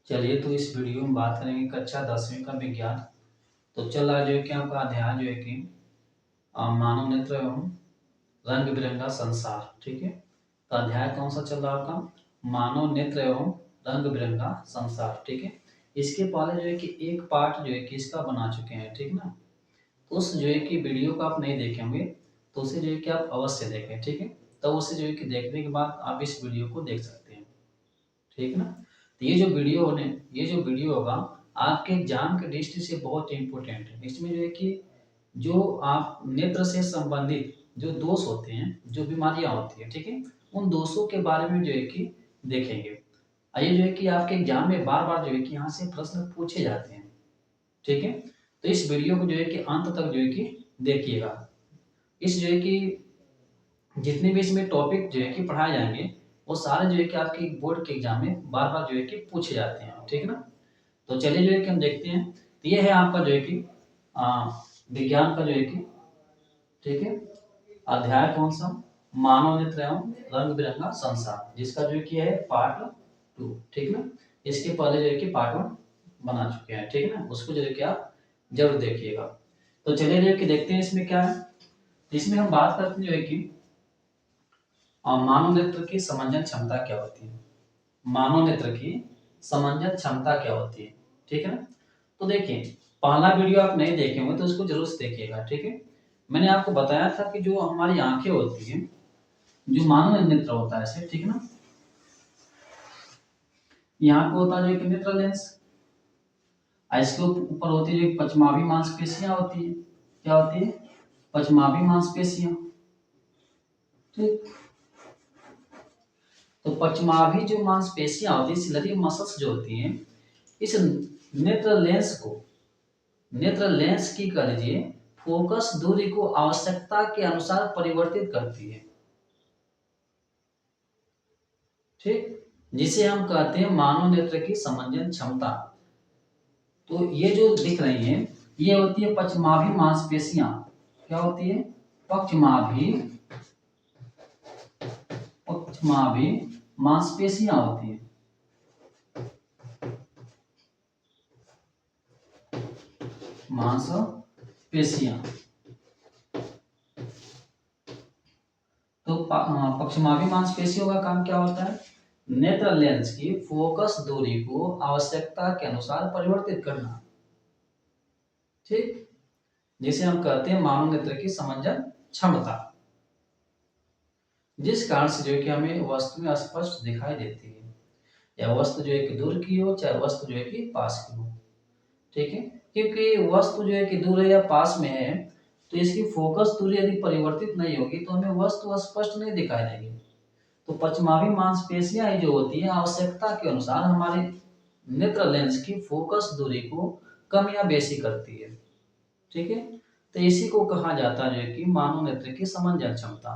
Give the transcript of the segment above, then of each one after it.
चलिए, तो इस वीडियो में बात करेंगे कक्षा 10वीं का विज्ञान। तो चल रहा जो है कि आपका अध्याय जो है कि मानव नेत्र एवं रंग बिरंगा संसार। ठीक है, तो अध्याय कौन सा चल रहा है आपका? मानव नेत्र एवं रंग बिरंगा संसार। ठीक है, इसके पहले जो है कि एक पार्ट जो है कि इसका बना चुके हैं। ठीक ना, तो उस जो है कि वीडियो को आप नहीं देखे होंगे तो उसे जो है कि आप अवश्य देखें। ठीक है, तो उसे जो है कि देखने के बाद आप इस वीडियो को देख सकते हैं। ठीक ना, तो ये जो वीडियो होगा आपके एग्जाम के दृष्टि से बहुत इंपॉर्टेंट है। इसमें जो है कि जो आप नेत्र से संबंधित जो दोष होते हैं, जो बीमारियां होती है, ठीक है, उन दोषों के बारे में जो है कि देखेंगे। ये जो है कि आपके एग्जाम में बार बार जो है कि यहाँ से प्रश्न पूछे जाते हैं। ठीक है, तो इस वीडियो को जो है कि अंत तक जो है कि देखिएगा। इस जो है कि जितने भी इसमें टॉपिक जो है कि पढ़ाए जाएंगे वो सारे जो है कि आपके बोर्ड के एग्जाम में बार बार जो है कि पूछे जाते हैं। ठीक है ना, तो चलिए जो है कि हम देखते हैं। तो ये है आपका जो है कि विज्ञान का जो है कि, ठीक है, अध्याय कौन सा? मानव नेत्र एवं रंग बिरंगा संसार, जिसका जो है कि है पार्ट 2। ठीक ना, इसके पहले जो है कि पार्ट 1 बना चुके हैं। ठीक है ना, उसको जो है कि आप जरूर देखिएगा। तो चलिए जो है कि देखते हैं इसमें क्या है। इसमें हम बात करते हैं जो है कि मानव नेत्र की समंजन क्षमता क्या होती है। मानव नेत्र की समंजन क्षमता क्या होती है। ठीक है ना, तो देखिए, पहला वीडियो आप नहीं देखे होंगे तो उसको जरूर से देखिएगा। ठीक है, मैंने आपको बताया था कि जो हमारी आंखें होती हैं, जो मानव नेत्र होता है ऐसे, ठीक है ना, यहाँ पे होता है जो एक नेत्र लेंस, इसके ऊपर होती है जो पचमावी मांसपेशियां होती है। क्या होती है? पचमावी मांसपेशियां। ठीक, तो पचमाभी जो मांसपेशियां होती है, सिलरी मसल्स जो होती हैं, इस नेत्र लेंस को, नेत्र लेंस की कह लीजिए फोकस दूरी को आवश्यकता के अनुसार परिवर्तित करती है। ठीक, जिसे हम कहते हैं मानव नेत्र की समंजन क्षमता। तो ये जो दिख रही है ये होती है पचमाभी मांसपेशियां। क्या होती है? पक्षमाभी, पक्षमाभी मांसपेशियां होती है। मांसपेशियां, तो पक्षमाभी मांसपेशियों का काम क्या होता है? नेत्र लेंस की फोकस दूरी को आवश्यकता के अनुसार परिवर्तित करना। ठीक, जिसे हम कहते हैं मानव नेत्र की समंजन क्षमता, जिस कारण से जो है कि हमें वस्तुएं स्पष्ट दिखाई देती है, या वस्तु जो है कि दूर की हो चाहे वस्तु जो है कि पास की हो। ठीक है, क्योंकि वस्तु जो है कि दूर है या पास में है तो इसकी फोकस दूरी यदि परिवर्तित नहीं होगी तो हमें वस्तु स्पष्ट नहीं दिखाई देगी। तो पचमावी मांसपेशियां ही जो होती है आवश्यकता के अनुसार हमारे नेत्र लेंस की फोकस दूरी को कम या बेसी करती है। ठीक है, तो इसी को कहा जाता है कि मानव नेत्र की समंजन क्षमता।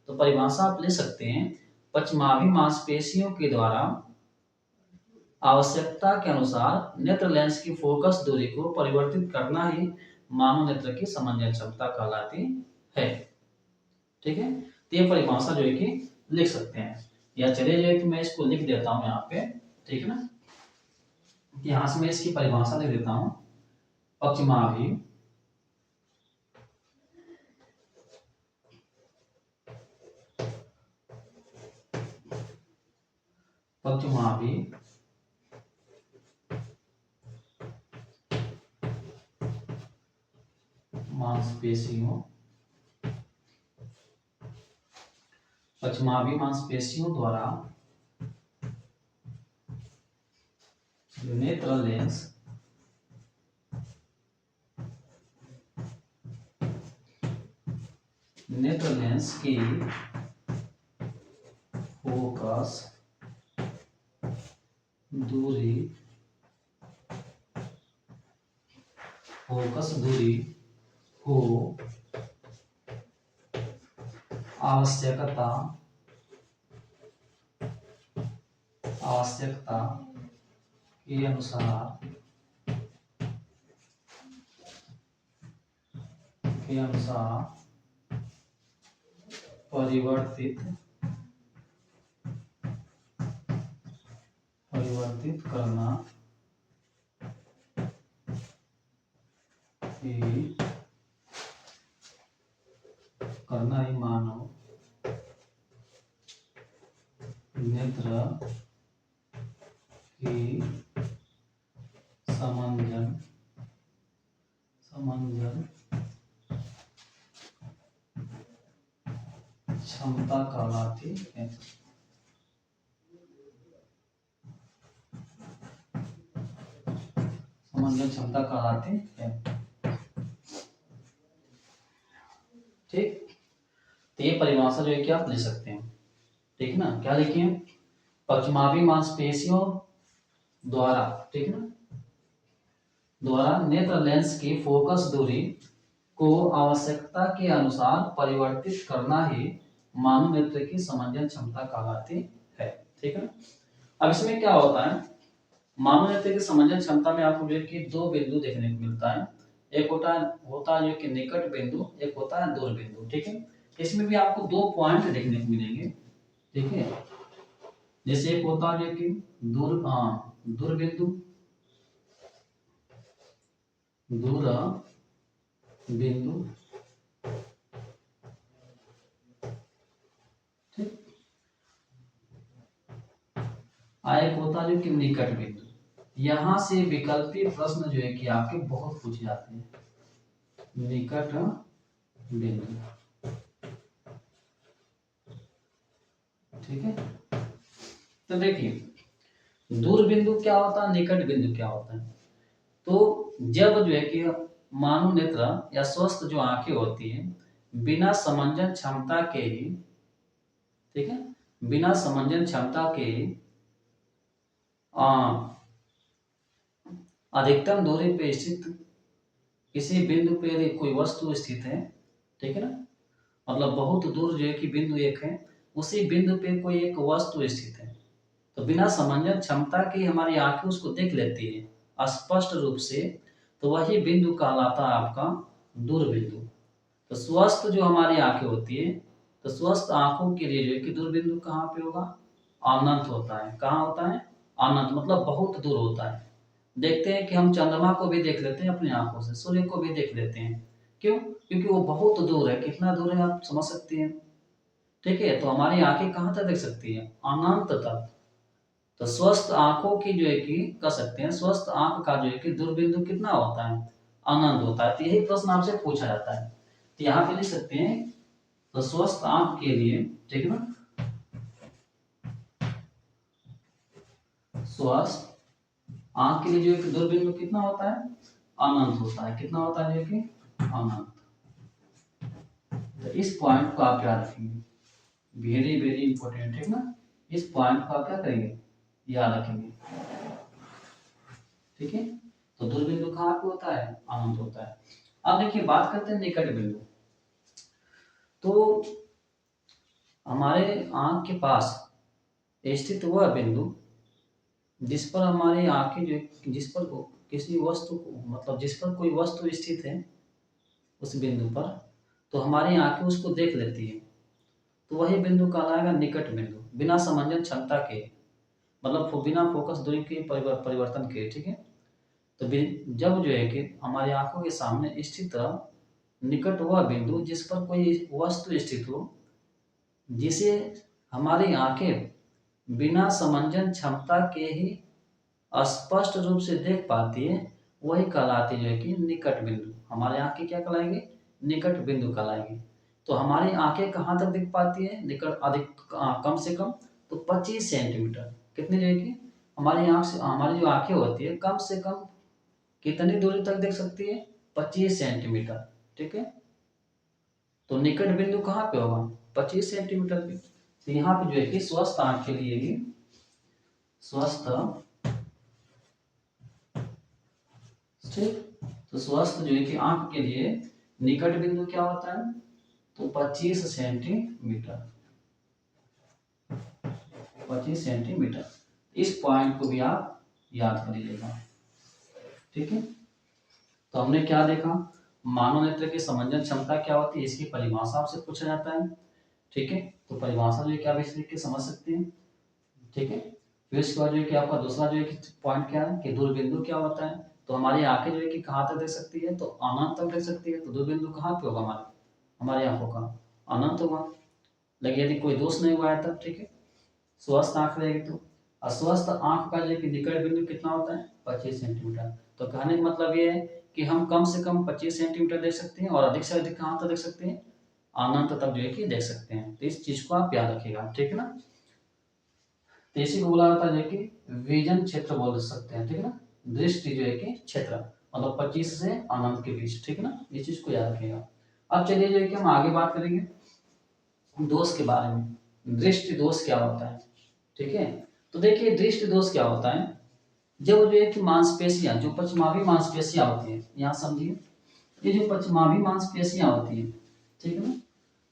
तो परिभाषा आप ले सकते हैं, पचमाभी मांसपेशियों के द्वारा आवश्यकता के अनुसार नेत्र लेंस की फोकस दूरी को परिवर्तित करना ही मानव नेत्र की समंजन क्षमता कहलाती है। ठीक है, तो ये परिभाषा जो है कि लिख सकते हैं, या चलिए जो है कि मैं इसको लिख देता हूं यहाँ पे। ठीक है ना, यहां से मैं इसकी परिभाषा लिख देता हूं। पचमाभी, पचमाभी मांसपेशियों, पचमाभी मांसपेशियों द्वारा नेत्र लेंस नेत्र लेंस की फोकस दूरी, फोकस दूरी को आवश्यकता आवश्यकता के अनुसार परिवर्तित परिवर्तित करना ही मानव नेत्र की समंजन क्षमता कहलाती है। समंजन क्षमता कहलाती है। ठीक, तो ये परिभाषा जो है कि आप ले सकते हैं। ठीक है ना, क्या लिखिए, पक्षमापी मांसपेशियों द्वारा, ठीक है ना, द्वारा नेत्र लेंस की फोकस दूरी को आवश्यकता के अनुसार परिवर्तित करना ही मानव नेत्र की समंजन क्षमता कहलाती है। ठीक है, अब इसमें क्या होता है, मानव नेत्र की समंजन क्षमता में आपको जो है कि दो बिंदु देखने को मिलता है। एक होता है जो कि निकट बिंदु, एक होता है दूर बिंदु। ठीक है, इसमें भी आपको दो पॉइंट देखने को मिलेंगे। ठीक है, जैसे एक होता है जो कि दूर बिंदु, दूर बिंदु, ठीक, एक होता है जो कि निकट बिंदु। यहां से विकल्पी प्रश्न जो है कि आपके बहुत पूछे जाते हैं। निकट बिंदु, ठीक है, तो देखिए दूर बिंदु क्या होता है, निकट बिंदु क्या होता है। तो जब जो है कि मानव नेत्र या स्वस्थ जो आंखें होती हैं बिना समंजन क्षमता के ही, ठीक है, बिना समंजन क्षमता के अधिकतम दूरी पे स्थित किसी बिंदु पे यदि कोई वस्तु स्थित है, ठीक है ना, मतलब बहुत दूर जो है कि बिंदु एक है, उसी बिंदु पे कोई एक वस्तु स्थित है, तो बिना समंजन क्षमता की हमारी आंखें उसको देख लेती है स्पष्ट रूप से, तो वही बिंदु कहलाता है आपका दूर बिंदु। तो स्वस्थ जो हमारी आंखें होती है, तो स्वस्थ आंखों के लिए जो है कि दूर बिंदु कहाँ पे होगा, अनंत होता है। कहाँ होता है, अनंत, मतलब बहुत दूर होता है। देखते हैं कि हम चंद्रमा को भी देख लेते हैं अपनी आंखों से, सूर्य को भी देख लेते हैं, क्यों, क्योंकि वो बहुत दूर है। कितना दूर है आप समझ सकते हैं। ठीक है, तो हमारी आंखें कहाँ तक देख सकती है, अनंत तक। तो स्वस्थ आंखों की जो है कि कह सकते हैं, स्वस्थ आंख का जो है कि दूरबिंदु कितना होता है, अनंत होता है। तो यही प्रश्न आपसे पूछा जाता है, तो यहाँ पे लिख सकते हैं, तो स्वस्थ आंख के लिए, ठीक है ना, स्वस्थ आंख के लिए जो है कि दूरबिंदु कितना होता है, अनंत होता है। कितना होता है जो कि अनंत। तो इस पॉइंट को आप याद रखेंगे, वेरी वेरी इंपॉर्टेंट है ना, इस पॉइंट को आप क्या करेंगे, याद रखेंगे। ठीक है, तो दूरबिंदु कहाँ पे होता है, अनंत होता है। अब देखिए बात करते हैं निकट बिंदु। तो हमारे आंख के पास स्थित वह बिंदु जिस पर हमारी आंखें जो, जिस पर किसी वस्तु को, मतलब जिस पर कोई वस्तु स्थित है उस बिंदु पर, तो हमारी आंखें उसको देख लेती है, तो वही बिंदु कहलाएगा निकट बिंदु, बिना समंजन क्षमता के, मतलब बिना फोकस दूरी के परिवर्तन के। ठीक है, तो जब जो है कि हमारी आंखों के सामने स्थित निकट वह बिंदु जिस पर कोई वस्तु स्थित हो, जिसे हमारी आंखें बिना समंजन क्षमता के ही स्पष्ट रूप से देख पाती है, वही कहलाती जो है कि निकट बिंदु। हमारी आंखें क्या कहलाएंगे, निकट बिंदु कहलाएंगे। तो हमारी आंखें कहाँ तक दिख पाती है, निकट, अधिक, कम से कम तो 25 सेंटीमीटर। कितनी जो है कि हमारी आंख से, हमारी जो आंखें होती है कम से कम कितनी दूरी तक देख सकती है, 25 सेंटीमीटर। ठीक है, तो निकट बिंदु कहाँ पे होगा, 25 सेंटीमीटर पे। तो यहाँ पे जो है कि स्वस्थ आंख के लिए ही, स्वस्थ, ठीक, तो स्वस्थ जो है कि आंख के लिए निकट बिंदु क्या होता है, तो 25 सेंटीमीटर, 25 सेंटीमीटर। इस पॉइंट को भी आप याद कर लीजिएगा। ठीक है, तो हमने क्या देखा, मानव नेत्र की समंजन क्षमता क्या होती है, इसकी परिभाषा आपसे पूछा जाता है। ठीक है, तो परिभाषा जो क्या आप इस तरीके समझ सकते हैं। ठीक है, फिर उसके बाद जो है कि आपका दूसरा जो है कि पॉइंट क्या है कि दूरबिंदु क्या होता है। तो हमारी आंखें जो है कि कहाँ तक देख सकती है, तो अनंत तक देख सकती है। तो दूरबिंदु कहाँ पे होगा, हमारी आंखों का अनंत होगा। लेकिन यदि कोई दोष नहीं हुआ है तब ठीक है, स्वस्थ आंख रहेगी तो। अस्वस्थ आंख का जो कि निकट बिंदु कितना होता है, 25 सेंटीमीटर। तो कहने का मतलब ये है कि हम कम से कम 25 सेंटीमीटर देख सकते हैं, और अधिक से अधिक कहाँ तक देख सकते हैं, अनंत तक जो है कि देख सकते हैं। तो इस चीज को आप याद रखिएगा, ठीक है ना। तो इसी को बोला जाता है जो कि विजन क्षेत्र बोल सकते हैं, ठीक है ना। दृष्टि जो है कि क्षेत्र मतलब 25 से अनंत के बीच, ठीक है ना। इस चीज को याद रखिएगा। अब चलिए जो है कि हम आगे बात करेंगे दोष के बारे में। दृष्टि दोष क्या होता है, ठीक है। तो देखिए दृष्टि दोष क्या होता है, जब जो है कि मांसपेशियां, जो पश्चिमावी मांसपेशियां होती है, यहाँ समझिए, ये जो पश्चिमावी मांसपेशियां होती है, ठीक है ना।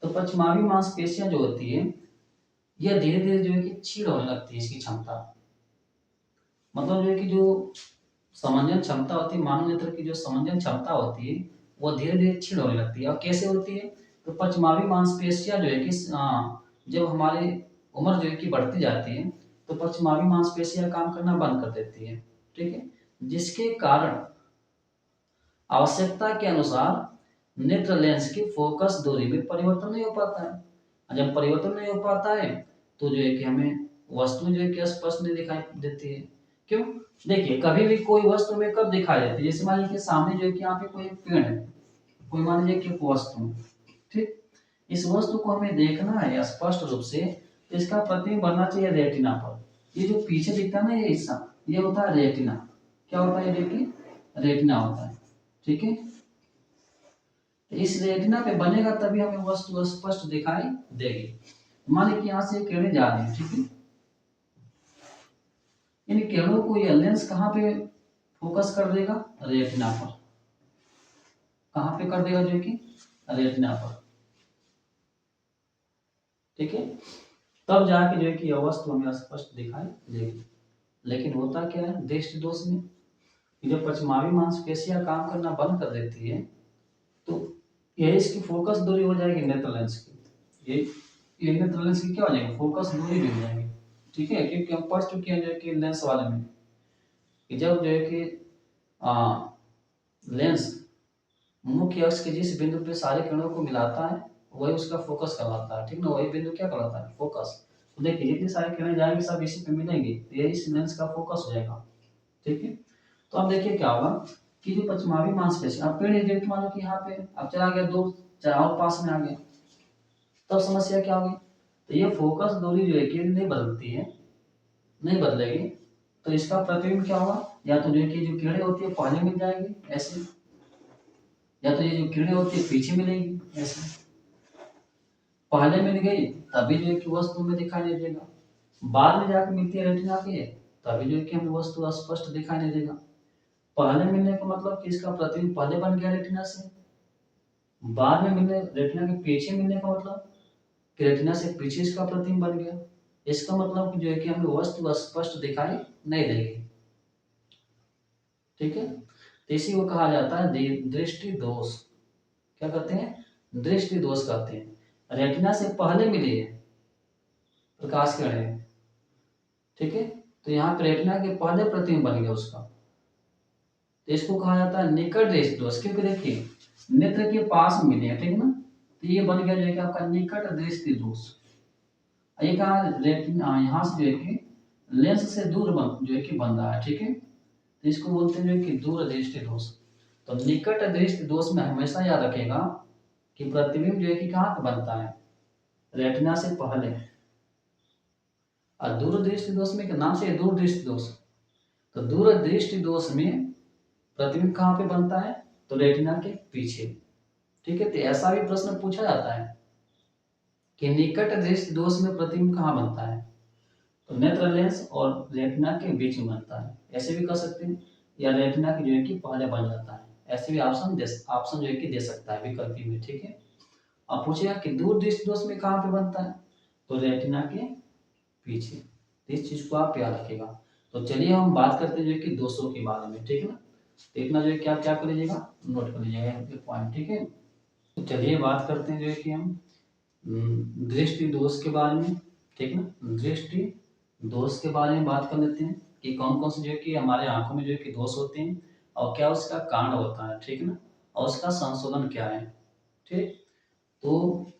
तो पश्चिमावी मांसपेशियां जो होती है, यह धीरे धीरे जो है कि क्षीण होने लगती है, इसकी क्षमता मतलब जो है कि जो समंजन क्षमता होती है, मानव नेत्र की जो समंजन क्षमता होती है, वो धीरे धीरे क्षीण होने लगती है। और कैसे होती है, तो पश्चिमावी मांसपेशियां जो है कि जब हमारी उम्र जो है कि बढ़ती जाती है, तो पश्चिमावी मांसपेशियां काम करना बंद कर देती है, ठीक है। जिसके कारण आवश्यकता के अनुसार नेत्र लेंस की फोकस दूरी में परिवर्तन नहीं हो पाता है। और जब परिवर्तन नहीं हो पाता है, तो जो है कि हमें वस्तु जो है कि स्पष्ट नहीं दिखाई देती है। क्यों, देखिए कभी भी कोई वस्तु में कब दिखाई देती है, जैसे मान लीजिए सामने जो है कि यहाँ पे कोई एक पेड़ है, कोई मान लीजिए कि एक वस्तु, ठीक। इस वस्तु को हमें देखना है स्पष्ट रूप से, तो इसका प्रतिबिंब बनना चाहिए रेटिना पर। ये जो पीछे दिखता है ना ये हिस्सा, ये होता है रेटिना। क्या होता है, देखिए रेटिना होता है, ठीक है। तो इस रेटिना पे बनेगा तभी हमें वस्तु स्पष्ट दिखाई देगी। मान लीजिए कि यहाँ से किरणें जा रही है, ठीक है। इन किरणों को ये लेंस कहाँ पे फोकस कर देगा, रेटिना पर। कहाँ पे कर देगा, जो कि रेटिना पर, ठीक है। तब जाके जो है कि यह वस्तु हमें स्पष्ट दिखाई देगी। लेकिन होता क्या है दृष्टि दोष में, कि जब पश्चिमावी मांसपेशियां काम करना बंद कर देती है, तो यही इसकी फोकस दूरी हो जाएगी नेत्र लेंस की। ये नेत्र लेंस की क्या हो जाएगी, फोकस दूरी भी हो जाएगी, ठीक है। क्योंकि हम पढ़ चुके हैं जो है कि लेंस वाले में, कि जब जो है कि लेंस मुख्य अक्ष के जिस बिंदु पे सारे किरणों को मिलाता है, वही उसका फोकस कहलाता है, ठीक ना। वही बिंदु क्या कहलाता है, फोकस। तो देखिए जितनी सारी किरणें जाएंगी सब इसी पे मिलेंगी, तो यही इस लेंस का फोकस हो जाएगा, ठीक है। तो अब देखिए क्या होगा कि जो पश्चिमावी मांसपेशी, अब पेड़ एजेंट मान लो कि यहाँ पे अब चला गया दूर, चाहे और पास में आ गया, तब समस्या क्या होगी, तो ये फोकस दूरी जो है कि नहीं बदलती है, नहीं बदलेगी, तो इसका प्रतिबिंब क्या होगा, या तो जो है कि जो किरणें होती है पहले मिल जाएंगी ऐसे, या तो ये जो किरणें होती है पीछे मिलेगी ऐसे। पहले मिल गई तभी जो है कि वस्तु में दिखाई नहीं देगा, बाद में जाकर मिलती है रेटिना के, तभी जो है कि हमें वस्तु स्पष्ट दिखाई नहीं देगा। पहले मिलने का मतलब कि इसका प्रतिबिंब पहले बन गया रेटिना से, बाद में मिलने रेटिना के पीछे मिलने का मतलब कि रेटिना से पीछे इसका प्रतिबिंब बन गया। इसका मतलब कि जो है कि हमें वस्तु स्पष्ट दिखाई नहीं देगी, ठीक है। तो इसी को कहा जाता है दृष्टि दोष। क्या कहते हैं, दृष्टि दोष कहते हैं। रेटिना से पहले मिली है प्रकाश किरणें, ठीक है। तो यहाँ पे रेटिना के पहले प्रतिबिंब बन गया उसका, तो इसको कहा जाता है निकट दृष्टि दोष। क्योंकि देखिए नेत्र के पास में मिले हैं, ठीक है ना, तो ये बन गया जो है कि आपका निकट दृष्टि दोष। ये कहा रेटिना यहाँ से जो है कि लेंस से दूर जो है कि बन रहा है, ठीक है। तो इसको बोलते हैं जो है कि दूर दृष्टि दोष। तो निकट दृष्टि दोष में हमेशा याद रखेगा कि प्रतिबिंब जो है कि कहाँ पे बनता है, रेटिना से पहले। और दूर दृष्टि दोष में नाम से दूर दृष्टि दोष, तो दूर दृष्टि दोष में प्रतिबिंब कहाँ पे बनता है, तो रेटिना के पीछे, ठीक है। तो ऐसा भी प्रश्न पूछा जाता है कि निकट दृष्टि दोष में प्रतिबिंब कहाँ बनता है, तो नेत्र लेंस और रेटिना के बीच में बनता है, ऐसे भी कर सकते हैं। या रेटिना की जो है कि पहले बन जाता है, ऐसे भी ऑप्शन जो है कि दे सकता है विकल्प में, ठीक है। अब पूछेगा कि दूर दृष्टि दोष में कहाँ पे बनता है, तो रेटिना के पीछे। तो इस चीज को आप याद रखिएगा। तो चलिए हम बात करते हैं जो है कि दोषों के बारे में, ठीक है ना। तो इतना जो है कि आप क्या कर लीजिएगा, नोट कर लीजिएगा एक पॉइंट, ठीक है। तो चलिए बात करते हैं जो है कि हम दृष्टि दोष के बारे में, ठीक है ना। दृष्टि दोष के बारे में बात कर लेते हैं कि कौन कौन से जो है कि हमारे आंखों में जो है कि दोष होते हैं और क्या उसका कारण होता है, ठीक है ना, और उसका संशोधन क्या है। ठीक, तो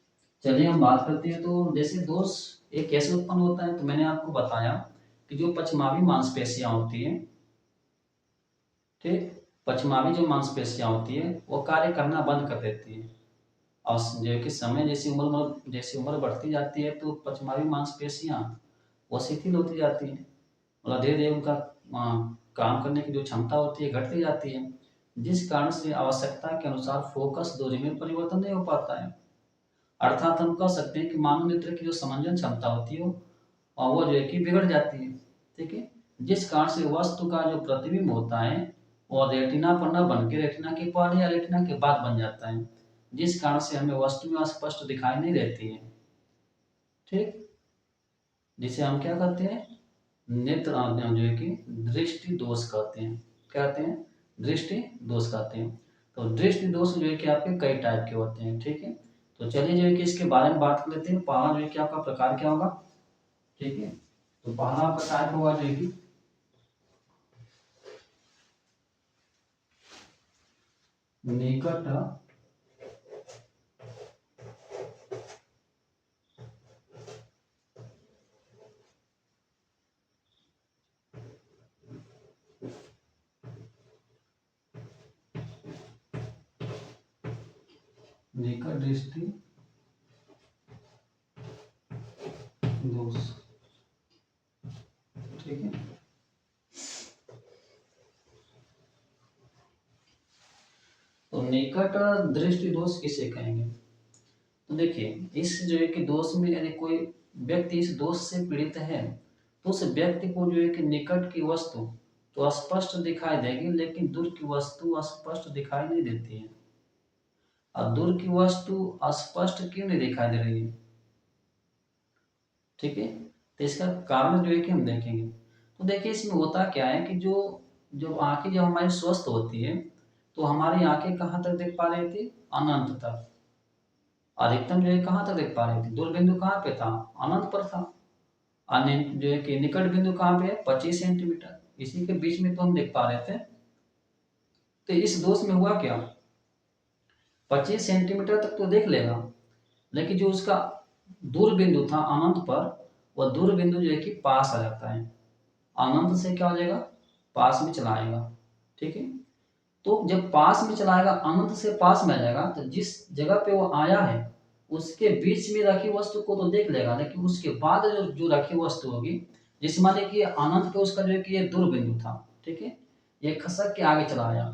चलिए हम बात करते हैं। तो जैसे दोष ये कैसे उत्पन्न होता है, तो मैंने आपको बताया कि जो पछमावी मांसपेशियां होती हैं, ठीक, पछमावी जो मांसपेशियां होती है वो कार्य करना बंद कर देती है। और जो कि समय जैसी उम्र बढ़ती जाती है तो पछमावी मांसपेशियां वो शिथिल होती जाती है, मतलब धीरे धीरे उनका काम करने की जो क्षमता होती है घटती जाती है, जिस कारण से आवश्यकता के अनुसार फोकस दूरी में परिवर्तन नहीं हो पाता है। अर्थात हम कह सकते हैं कि मानव नेत्र की जो समंजन क्षमता होती है वो जो है कि बिगड़ जाती है। ठीक है, जिस कारण से वस्तु का जो प्रतिबिंब होता है वो रेटिना पर न बन के रेटिना के पहले या रेटिना के बाद बन जाता है, जिस कारण से हमें वस्तु में स्पष्ट दिखाई नहीं देती है। ठीक, जिसे हम क्या कहते हैं, नेत्र जो है कि दृष्टि दोष कहते हैं। क्या कहते हैं, दृष्टि दोष कहते हैं। तो दृष्टि दोष जो है कि आपके कई टाइप के होते हैं। ठीक है, तो चलिए जो है कि इसके बारे में बात कर लेते हैं। पहला जो है कि आपका प्रकार क्या होगा, ठीक है, तो पहला प्रकार होगा जो है कि निकट निकट दृष्टि दोष। ठीक है, तो निकट दृष्टि दोष किसे कहेंगे, तो देखिए इस जो है कि दोष में यदि कोई व्यक्ति इस दोष से पीड़ित है तो उस व्यक्ति को जो है कि निकट की वस्तु तो स्पष्ट दिखाई देगी, लेकिन दूर की वस्तु स्पष्ट दिखाई नहीं देती है। और दूर की वस्तु स्पष्ट क्यों नहीं दिखाई दे रही है, ठीक है, तो इसका कारण जो है कि हम देखेंगे। तो देखिए इसमें होता क्या है कि जो जो आंखें जब हमारी स्वस्थ होती है तो हमारी आंखें कहाँ तक देख पा रही थी, अनंत तक। अधिकतम जो है कहाँ तक देख पा रही थी, दूर बिंदु कहाँ पे था, अनंत पर था। अन्य जो है कि निकट बिंदु कहाँ पे है, 25 सेंटीमीटर, इसी के बीच में तो हम देख पा रहे थे। तो इस दोष में हुआ क्या, 25 सेंटीमीटर तक तो देख लेगा, लेकिन जो उसका दूर बिंदु था अनंत पर, वह दूर बिंदु जो है कि पास आ जाता है, अनंत से क्या हो जाएगा, पास में चला आएगा। ठीक है, तो जब पास में चला आएगा, अनंत से पास में आ जाएगा, तो जिस जगह पे वो आया है उसके बीच में रखी वस्तु को तो देख लेगा, लेकिन उसके बाद जो जो रखी वस्तु होगी, जिस मान लीजिए कि अनंत पे उसका जो है कि ये दूर बिंदु था, ठीक है, ये खसक के आगे चला आया,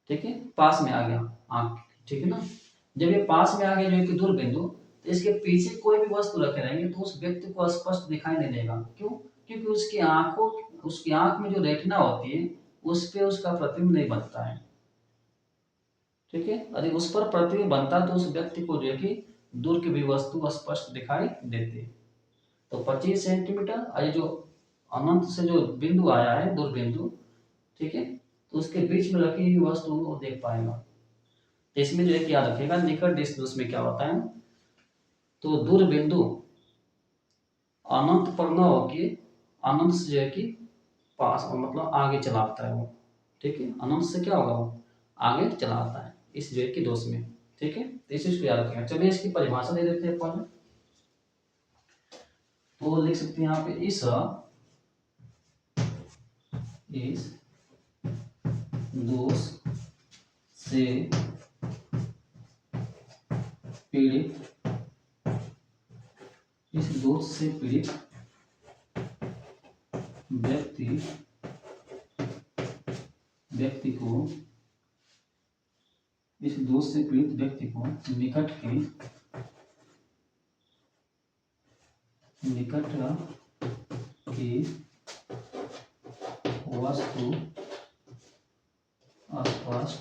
ठीक है, पास में आ गया आंख, ठीक है ना। जब ये पास में आ गया जो है कि दूर बिंदु, तो इसके पीछे कोई भी वस्तु रखे रहेंगे तो उस व्यक्ति को स्पष्ट दिखाई नहीं देगा। क्यों, क्योंकि उसकी आंख में जो रेटिना होती है उस पे उसका प्रतिबिंब नहीं बनता है। ठीक है, यदि उस पर प्रतिबिंब बनता तो उस व्यक्ति को जो है कि दूर की भी वस्तु स्पष्ट दिखाई देती। तो 25 सेंटीमीटर, और ये जो अनंत से जो बिंदु आया है दूर बिंदु, ठीक है, तो उसके बीच में रखी हुई वस्तु वो देख पाएगा। तो इसमें जो है कि याद रखिएगा निकट डिस्टेंस में क्या होता है, तो दूर बिंदु अनंत पर न होके अनंत से जो है कि पास, मतलब आगे चला आता है वो। ठीक है, अनंत से क्या होगा, वो आगे चला आता है इस जो है कि दोष में। ठीक है, तो इस चीज को याद रखिएगा। चलिए इसकी परिभाषा दे देते हैं अपन, तो लिख सकते हैं यहाँ पे इस दोष से पीड़ित, इस दोष से पीड़ित व्यक्ति को, इस दोष से पीड़ित व्यक्ति को निकट की वस्तु स्पष्ट,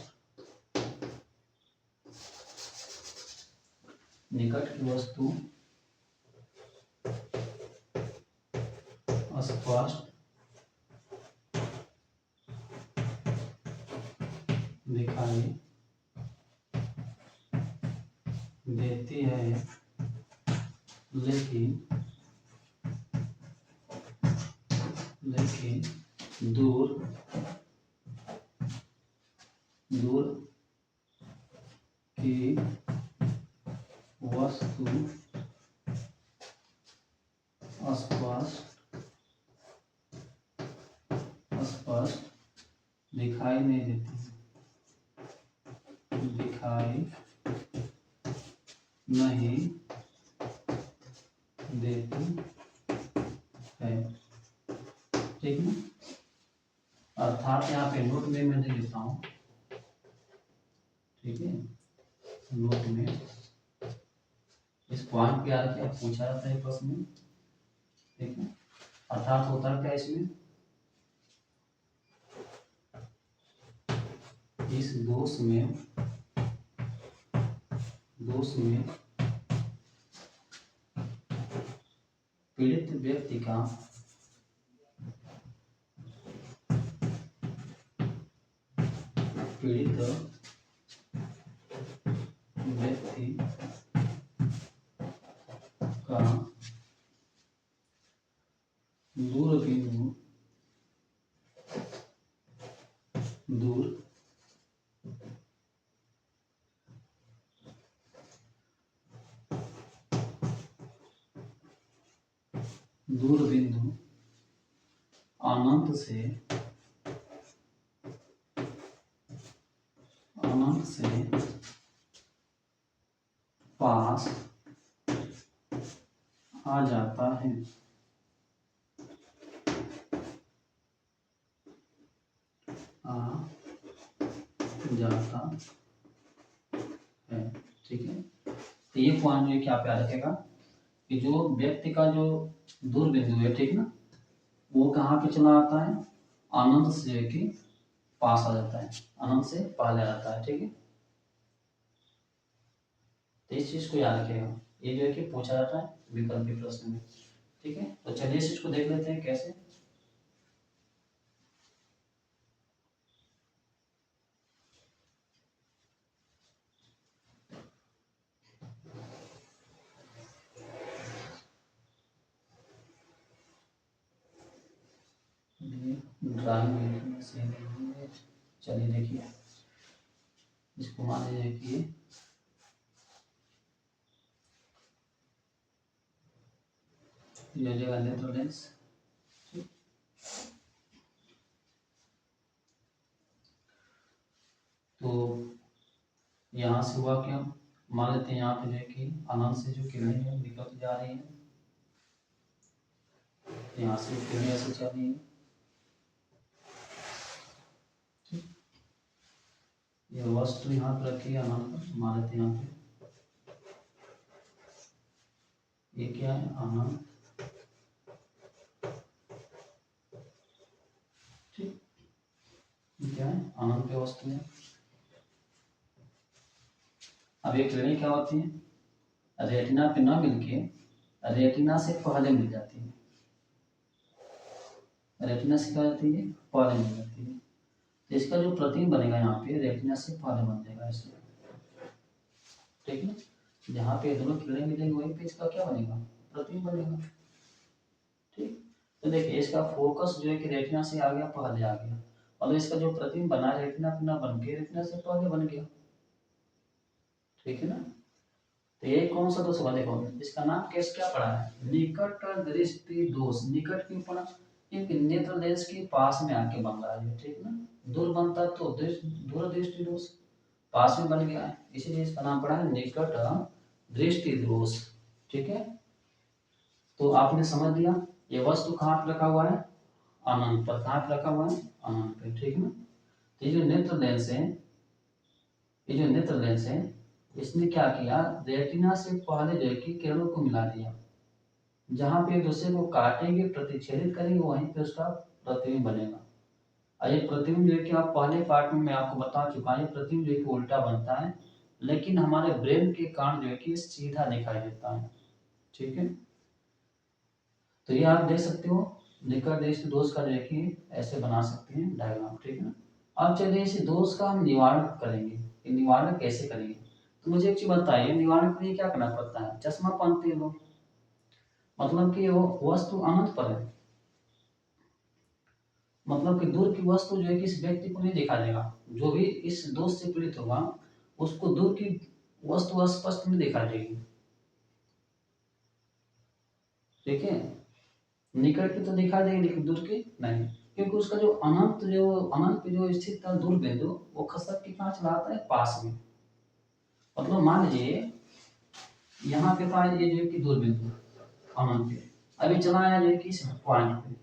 निकट की वस्तु स्पष्ट दिखाई देती है, लेकिन देखिए दूर दूर की वस्तु स्पष्ट दिखाई नहीं देती है। ठीक है, अर्थात यहाँ पे नोट में मैं दे देता हूँ। ठीक है, नोट में इस पॉइंट पे आके पूछा जाता है प्रश्न में। ठीक है, अर्थात होता क्या इसमें, इस दोष में पीड़ित व्यक्ति का दूर बिंदु अनंत से पास आ जाता है। ठीक है, तो ये पॉइंट जो क्या पे रखेगा कि जो व्यक्ति का जो दूर बिंदु है, ठीक ना, वो कहाँ पे चला आता है, अनंत से के पास आ जाता है, अनंत से पहले आ जाता है। ठीक है, तो इस चीज को याद रखिएगा, ये जो है कि पूछा जाता है विकल्पी प्रश्न में। ठीक है, तो चलिए इस चीज को देख लेते हैं कैसे। ड्राइंग से चलिए देखिए, इसको मान लीजिए कि ले लेगा लेंस। तो यहाँ से हुआ क्या, मान लेते हैं यहाँ पे जो है कि अनंत से जो किरणें हैं निकल जा रही है, यहाँ से किरणें ऐसे चल रही है। ये वस्तु यहाँ पे रखी है अनंत, मान लेते हैं यहाँ पे ये क्या है, अनंत। ठीक, क्या है, अनंत पे वस्तु है। अब ये किरणें क्या होती है, रेटिना पे ना मिलके रेटिना से पहले मिल जाती है, रेटिना से क्या जाती है, पहले मिल जाती है। तो इसका जो प्रतिबिंब बनेगा यहाँ पे रेटिना से पहले बन जाएगा इसमें। ठीक है, जहाँ पे दोनों किरणें मिलेंगे वहीं पे इसका क्या बनेगा, प्रतिबिंब बनेगा। ठीक, तो देखिए इसका फोकस जो है कि रेटिना से आ गया, पहले आ गया, और इसका जो प्रतिबिंब बना रेटिना पे ना बन के रेटिना से पहले बन गया। ठीक है ना, तो ये कौन सा दोष हुआ, देखो इसका नाम कैसे क्या पड़ा है, निकट दृष्टि दोष। निकट क्यों पड़ा, क्योंकि नेत्र लेंस के पास में आके बन रहा है। ठीक ना, दूर बनता तो दूर दृष्टि दोष, पास में बन गया है, इसीलिए इसका नाम पड़ा है निकट दृष्टि दोष। ठीक है, तो आपने समझ लिया, ये वस्तु कहाँ पे रखा हुआ है, अनंत पर। कहाँ पे रखा हुआ है, अनंत पे। ठीक ना, तो ये जो नेत्र लेंस है, ये जो नेत्र लेंस है, इसने क्या किया, रेटिना से पहले जो है कि किरणों को मिला दिया, जहां पे एक दूसरे को काटेंगे, प्रतिच्छेदित करेंगे, वहीं पे उसका प्रतिबिंब बनेगा। और ये प्रतिबिंब जो है कि आप पहले पार्ट में मैं आपको बता चुका हूँ, ये प्रतिबिंब जो है कि उल्टा बनता है, लेकिन हमारे ब्रेन के कारण जो है कि सीधा दिखाई देता है। ठीक है, तो ये आप देख सकते हो, निकट दृष्टि दोष का जो है कि ऐसे बना सकते हैं डायग्राम। ठीक है ना, अब चलिए इस दोष का हम निवारण करेंगे। निवारण कैसे करेंगे, तो मुझे एक चीज बताइए, निवारण के लिए क्या करना पड़ता है, चश्मा पहनते हैं लोग, मतलब कि वो वस्तु अनंत पर है, मतलब कि दूर की वस्तु जो है कि इस व्यक्ति को नहीं दिखा देगा। जो भी इस दोष से पीड़ित होगा उसको दूर की वस्तु स्पष्ट नहीं दिखा देगी। ठीक है, निकट की तो दिखा देगी लेकिन दूर की नहीं, क्योंकि उसका जो अनंत पे जो स्थित था दूर बिंदु, वो खसक के कहाँ चला आता है, पास में। मतलब मान लीजिए यहाँ पे था ये जो कि दूर बिंदु अनंत पे, अभी चला आया जो कि इस पॉइंट पे,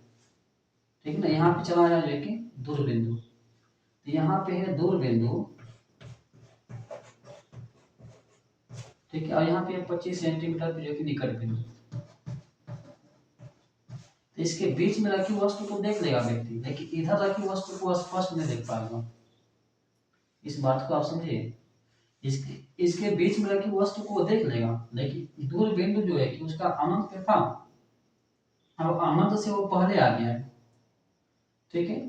ठीक है ना, यहाँ पे चला आया जो कि दूर बिंदु, तो यहाँ पे है दूर बिंदु, ठीक है, और यहाँ पे 25 सेंटीमीटर पे जो कि निकट बिंदु। तो इसके बीच में रखी वस्तु को देख लेगा व्यक्ति, लेकिन इधर रखी वस्तु को स्पष्ट नहीं देख पाएगा। इस बात को आप समझिए, इसके बीच में रखी वस्तु को देख लेगा, लेकिन दूर बिंदु जो है कि उसका अनंत पे था, अब अनंत से वो पहले आ गया है। ठीक है,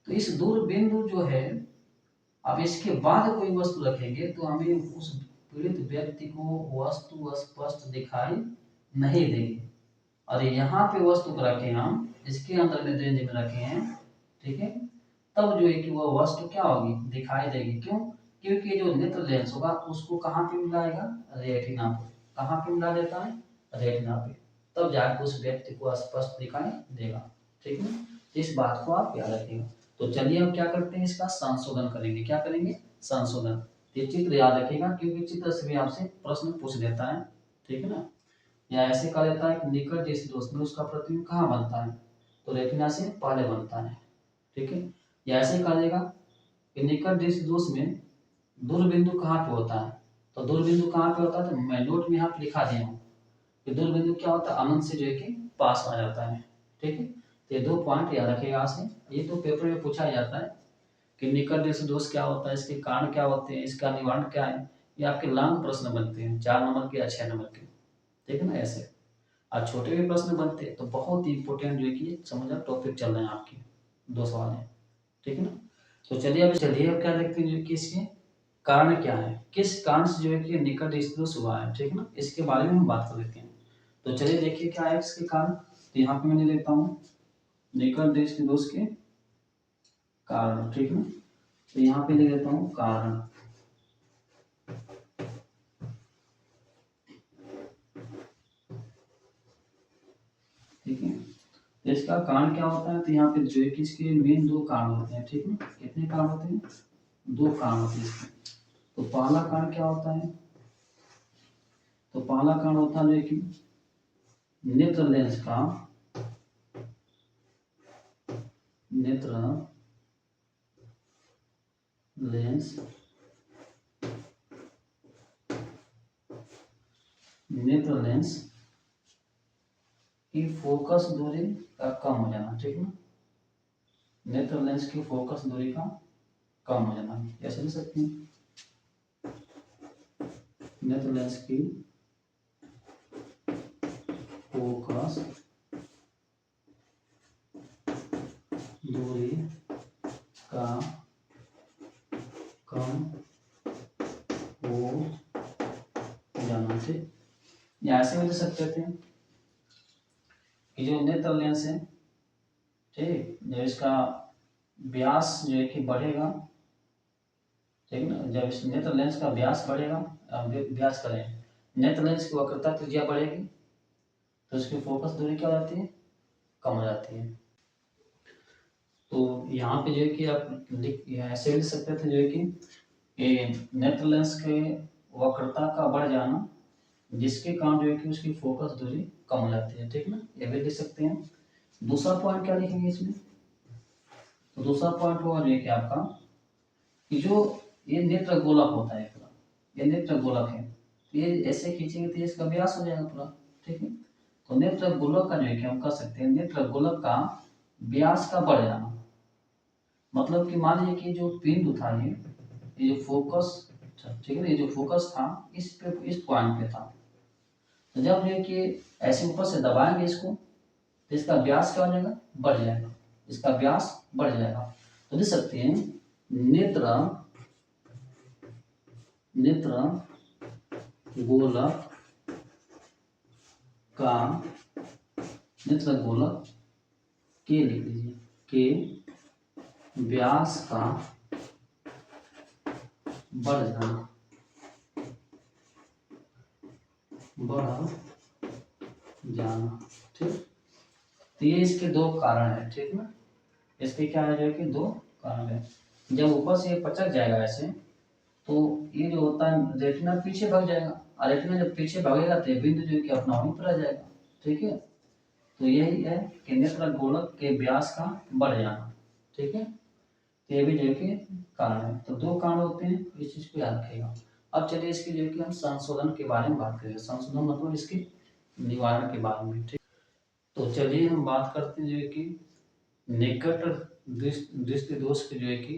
तो इस दूर बिंदु जो है, अब इसके बाद कोई वस्तु रखेंगे तो हमें उस पीड़ित व्यक्ति को वस्तु स्पष्ट दिखाई नहीं देगी। और यहाँ पे वस्तु को रखे हम, इसके अंदर में रेंज में रखे हैं, ठीक है, तब जो है कि वह वस्तु क्या होगी, दिखाई देगी। क्यों? क्योंकि जो नेत्र लेंस होगा उसको कहाँ पे मिलाएगा, रेटिना पे। कहाँ पे मिला देता है, रेटिना पे, तब जाकर उस व्यक्ति को स्पष्ट दिखाई देगा। ठीक है, इस बात को आप याद रखिएगा। तो चलिए अब क्या करते हैं, इसका संशोधन करेंगे। क्या करेंगे, संशोधन। ये चित्र याद रखिएगा क्योंकि चित्र से भी आपसे प्रश्न पूछ देता है। ठीक है ना, या ऐसे कहा जाता है कि निकट जैसे दोष में उसका प्रतिबिंब कहाँ बनता है, तो रेटिना से पहले बनता है। ठीक है, या ऐसे कहा जाएगा कि निकट जैसे दोष में दूर बिंदु कहाँ पे होता है, तो दूर बिंदु कहाँ पे होता है, तो मैं नोट में यहाँ पे लिखा दिया हूँ कि दूर बिंदु क्या होता है, अनंत से जो है कि पास आ जाता है। ठीक है, तो ये 2 पॉइंट याद रखिएगा यहाँ से। ये तो पेपर में पूछा जाता है कि निकट जैसे दोष क्या होता है, इसके कारण क्या होते हैं, इसका निवारण क्या है। ये आपके लॉन्ग प्रश्न बनते हैं 4 नंबर के या 6 नंबर के। ठीक है ना, ऐसे और छोटे भी प्रश्न बनते हैं, तो बहुत ही इंपॉर्टेंट जो है कि समझ टॉपिक चल रहे हैं आपके 2 सवाल है। ठीक है ना, तो चलिए अब क्या देखते हैं जो कि इसके कारण क्या है, किस कारण से जो है कि निकट दोष हुआ है। ठीक है ना, इसके बारे में हम बात कर लेते हैं। तो चलिए देखिए क्या है इसके कारण। तो यहाँ पे मैंने लेता हूँ निकट दोष के कारण। ठीक है ना, तो यहाँ पे ले लेता हूँ कारण। ठीक है, तो इसका कारण क्या होता है, तो यहाँ पे जो है कि इसके मेन 2 कारण होते हैं। ठीक है, कितने कारण होते हैं, 2 कारण होते हैं इसके। तो पहला कारण क्या होता है, तो पहला कारण होता है कि नेत्र लेंस का नेत्र लेंस की फोकस दूरी का कम हो जाना। ठीक है, नेत्र लेंस की फोकस दूरी का कम हो जाना, कैसे लिख सकते हैं, नेत्र लेंस की फोकस दूरी का कम हो जाना। ठीक, या ऐसे भी लिख सकते थे कि जो नेत्र लेंस है, ठीक, जब इसका व्यास जो है कि बढ़ेगा, ठीक ना, जब इस नेत्र लेंस का व्यास बढ़ेगा, व्यास करें, नेत्र लेंस की वक्रता त्रिज्या बढ़ेगी, तो इसकी फोकस दूरी क्या हो जाती है, कम हो जाती है। तो यहाँ पे जो है कि आप ऐसे लिख सकते थे जो है कि नेत्र लेंस के वक्रता का बढ़ जाना, जिसके कारण जो है कि उसकी फोकस दूरी कम हो जाती है। ठीक ना, ये भी लिख सकते हैं। दूसरा पॉइंट क्या लिखेंगे इसमें, तो दूसरा पॉइंट होगा जो है कि आपका कि जो ये नेत्र गोलक होता है पूरा, ये नेत्र गोलक है, ये ऐसे खींचेंगे तो इसका व्यास हो जाएगा पूरा। ठीक है, तो नेत्र गोलक का जो है कि हम कर सकते हैं नेत्र गोलक का व्यास का बढ़ जाना। मतलब कि मान लीजिए कि जो बिंदु था ये जो फोकस, ठीक है ना, ये जो फोकस था इस पे, इस पॉइंट पे था, तो जब जो है कि ऐसे ऊपर से दबाएंगे इसको, तो इसका व्यास क्या हो जाएगा, बढ़ जाएगा, इसका व्यास बढ़ जाएगा। तो देख सकते हैं नेत्र गोलक का, नेत्र गोलक के लिख लीजिए, के व्यास का बढ़ जाना, बढ़ जाना। ठीक, तो ये इसके दो कारण है। ठीक ना, इसके क्या है जो कि दो कारण है। जब ऊपर से ये पचक जाएगा ऐसे, तो ये जो होता है रेटिना पीछे भाग जाएगा, और रेटिना जब पीछे भागेगा तो बिंदु जो कि अपना वहीं पर आ जाएगा। ठीक है, तो यही है कि नेत्र गोलक के व्यास का बढ़ जाना। ठीक है, तो ये भी जो कि कारण है। तो दो कारण होते हैं, इस चीज को याद रखिएगा। अब चलिए इसके जो कि हम संशोधन के बारे में बात करेंगे। संशोधन मतलब इसके निवारण के बारे में। ठीक, तो चलिए हम बात करते हैं जो है कि निकट दृष्टि दोष के जो है कि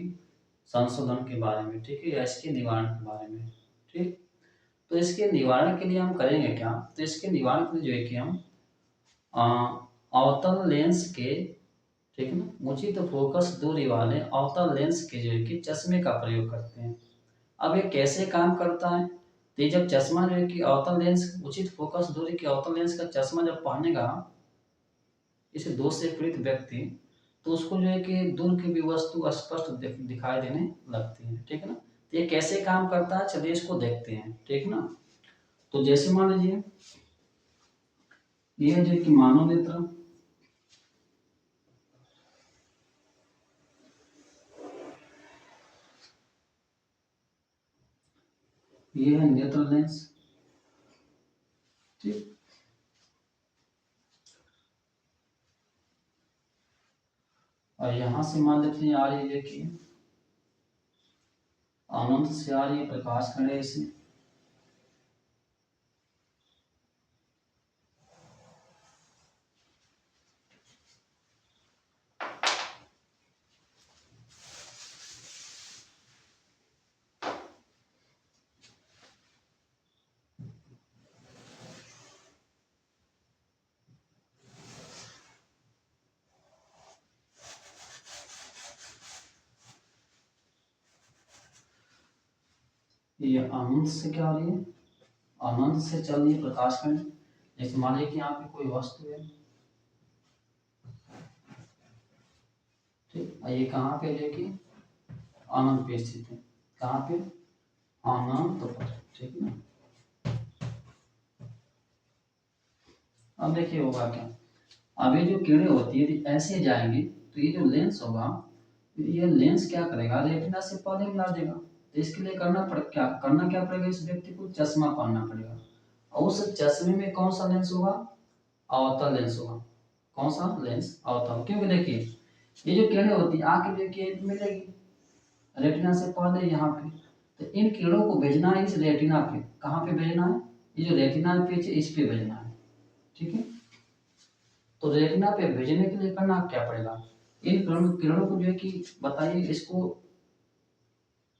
संशोधन के बारे में। ठीक है, या इसके निवारण के बारे में। ठीक, तो इसके निवारण के लिए हम करेंगे क्या, तो इसके निवारण के लिए जो है कि हम अवतल लेंस के, ठीक है ना, उचित फोकस दूरी वाले अवतल लेंस के जो है कि चश्मे का प्रयोग करते हैं। अब ये कैसे काम करता है, तो ये जब चश्मा जो है कि अवतल लेंस, उचित फोकस दूरी के अवतल लेंस का चश्मा जब पहनेगा इसे दोष से पीड़ित व्यक्ति, तो उसको जो है कि दूर की भी वस्तु स्पष्ट दिखाई देने लगती है। ठीक है ना, तो ये कैसे काम करता है, चलिए इसको देखते हैं। ठीक ना, तो जैसे मान लीजिए ये जो कि मानव नेत्र, ये है नेत्र लेंस। ठीक, और यहां से मान लेते हैं आ रही है कि अनंत से आ रही है प्रकाश किरणें इसे, ये अनंत से क्या आ रही है, अनंत से चल रही है प्रकाश किरणें। जैसे मान लीजिए कि यहाँ पे कोई वस्तु है। ठीक, और ये कहाँ पे है कि अनंत पे स्थित है, कहाँ पे, अनंत पर। ठीक ना, अब देखिए होगा क्या, अब ये जो किरणें होती है यदि ऐसे जाएंगी तो ये जो लेंस होगा, ये लेंस क्या करेगा, रेटिना से पहले मिला देगा। तो इसके लिए करना क्या पड़ेगा, इस व्यक्ति को चश्मा पहनना पड़ेगा। और उस चश्मे में कौन सा लेंस होगा, अवतल लेंस होगा। कौन सा लेंस, अवतल। क्योंकि देखिए ये जो किरणें होती है आके देखिए मिलेगी रेटिना से पहले यहाँ पे, तो इन किरणों को भेजना है इस रेटिना पे। कहाँ पे भेजना है, ये जो रेटिना पे इस पे भेजना है। ठीक है, तो रेटिना पे भेजने के लिए करना क्या पड़ेगा, इन किरणों को जो है कि बताइए इसको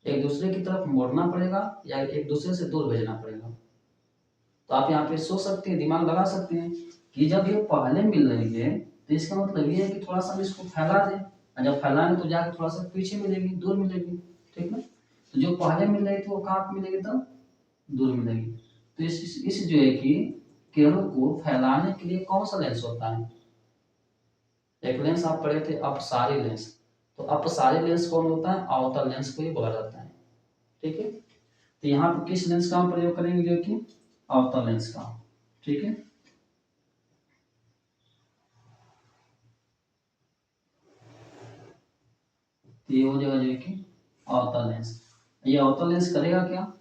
एक दूसरे की तरफ मोड़ना पड़ेगा या एक दूसरे से दूर भेजना पड़ेगा। तो आप यहाँ पे सोच सकते हैं, दिमाग लगा सकते हैं कि जब ये पहले मिल रही है तो इसका मतलब ये है कि थोड़ा सा हम इसको फैला दें, और जब फैलाएं तो जाके थोड़ा सा पीछे मिलेगी, दूर मिलेगी। ठीक है, तो जो पहले मिल रही थी वो कहाँ पे मिलेगी, तब दूर मिलेगी। तो इस जो है कि किरणों को फैलाने के लिए कौन सा लेंस होता है, एक लेंस आप पढ़े थे अपसारी लेंस। तो अपसारी लेंस कौन होता है, अवतल लेंस को ही बोला जाता है। ठीक है, तो यहाँ पे किस लेंस का हम प्रयोग करेंगे, जो कि अवतल लेंस का। ठीक है, तो ये हो जाएगा जो कि अवतल लेंस। ये अवतल लेंस करेगा क्या,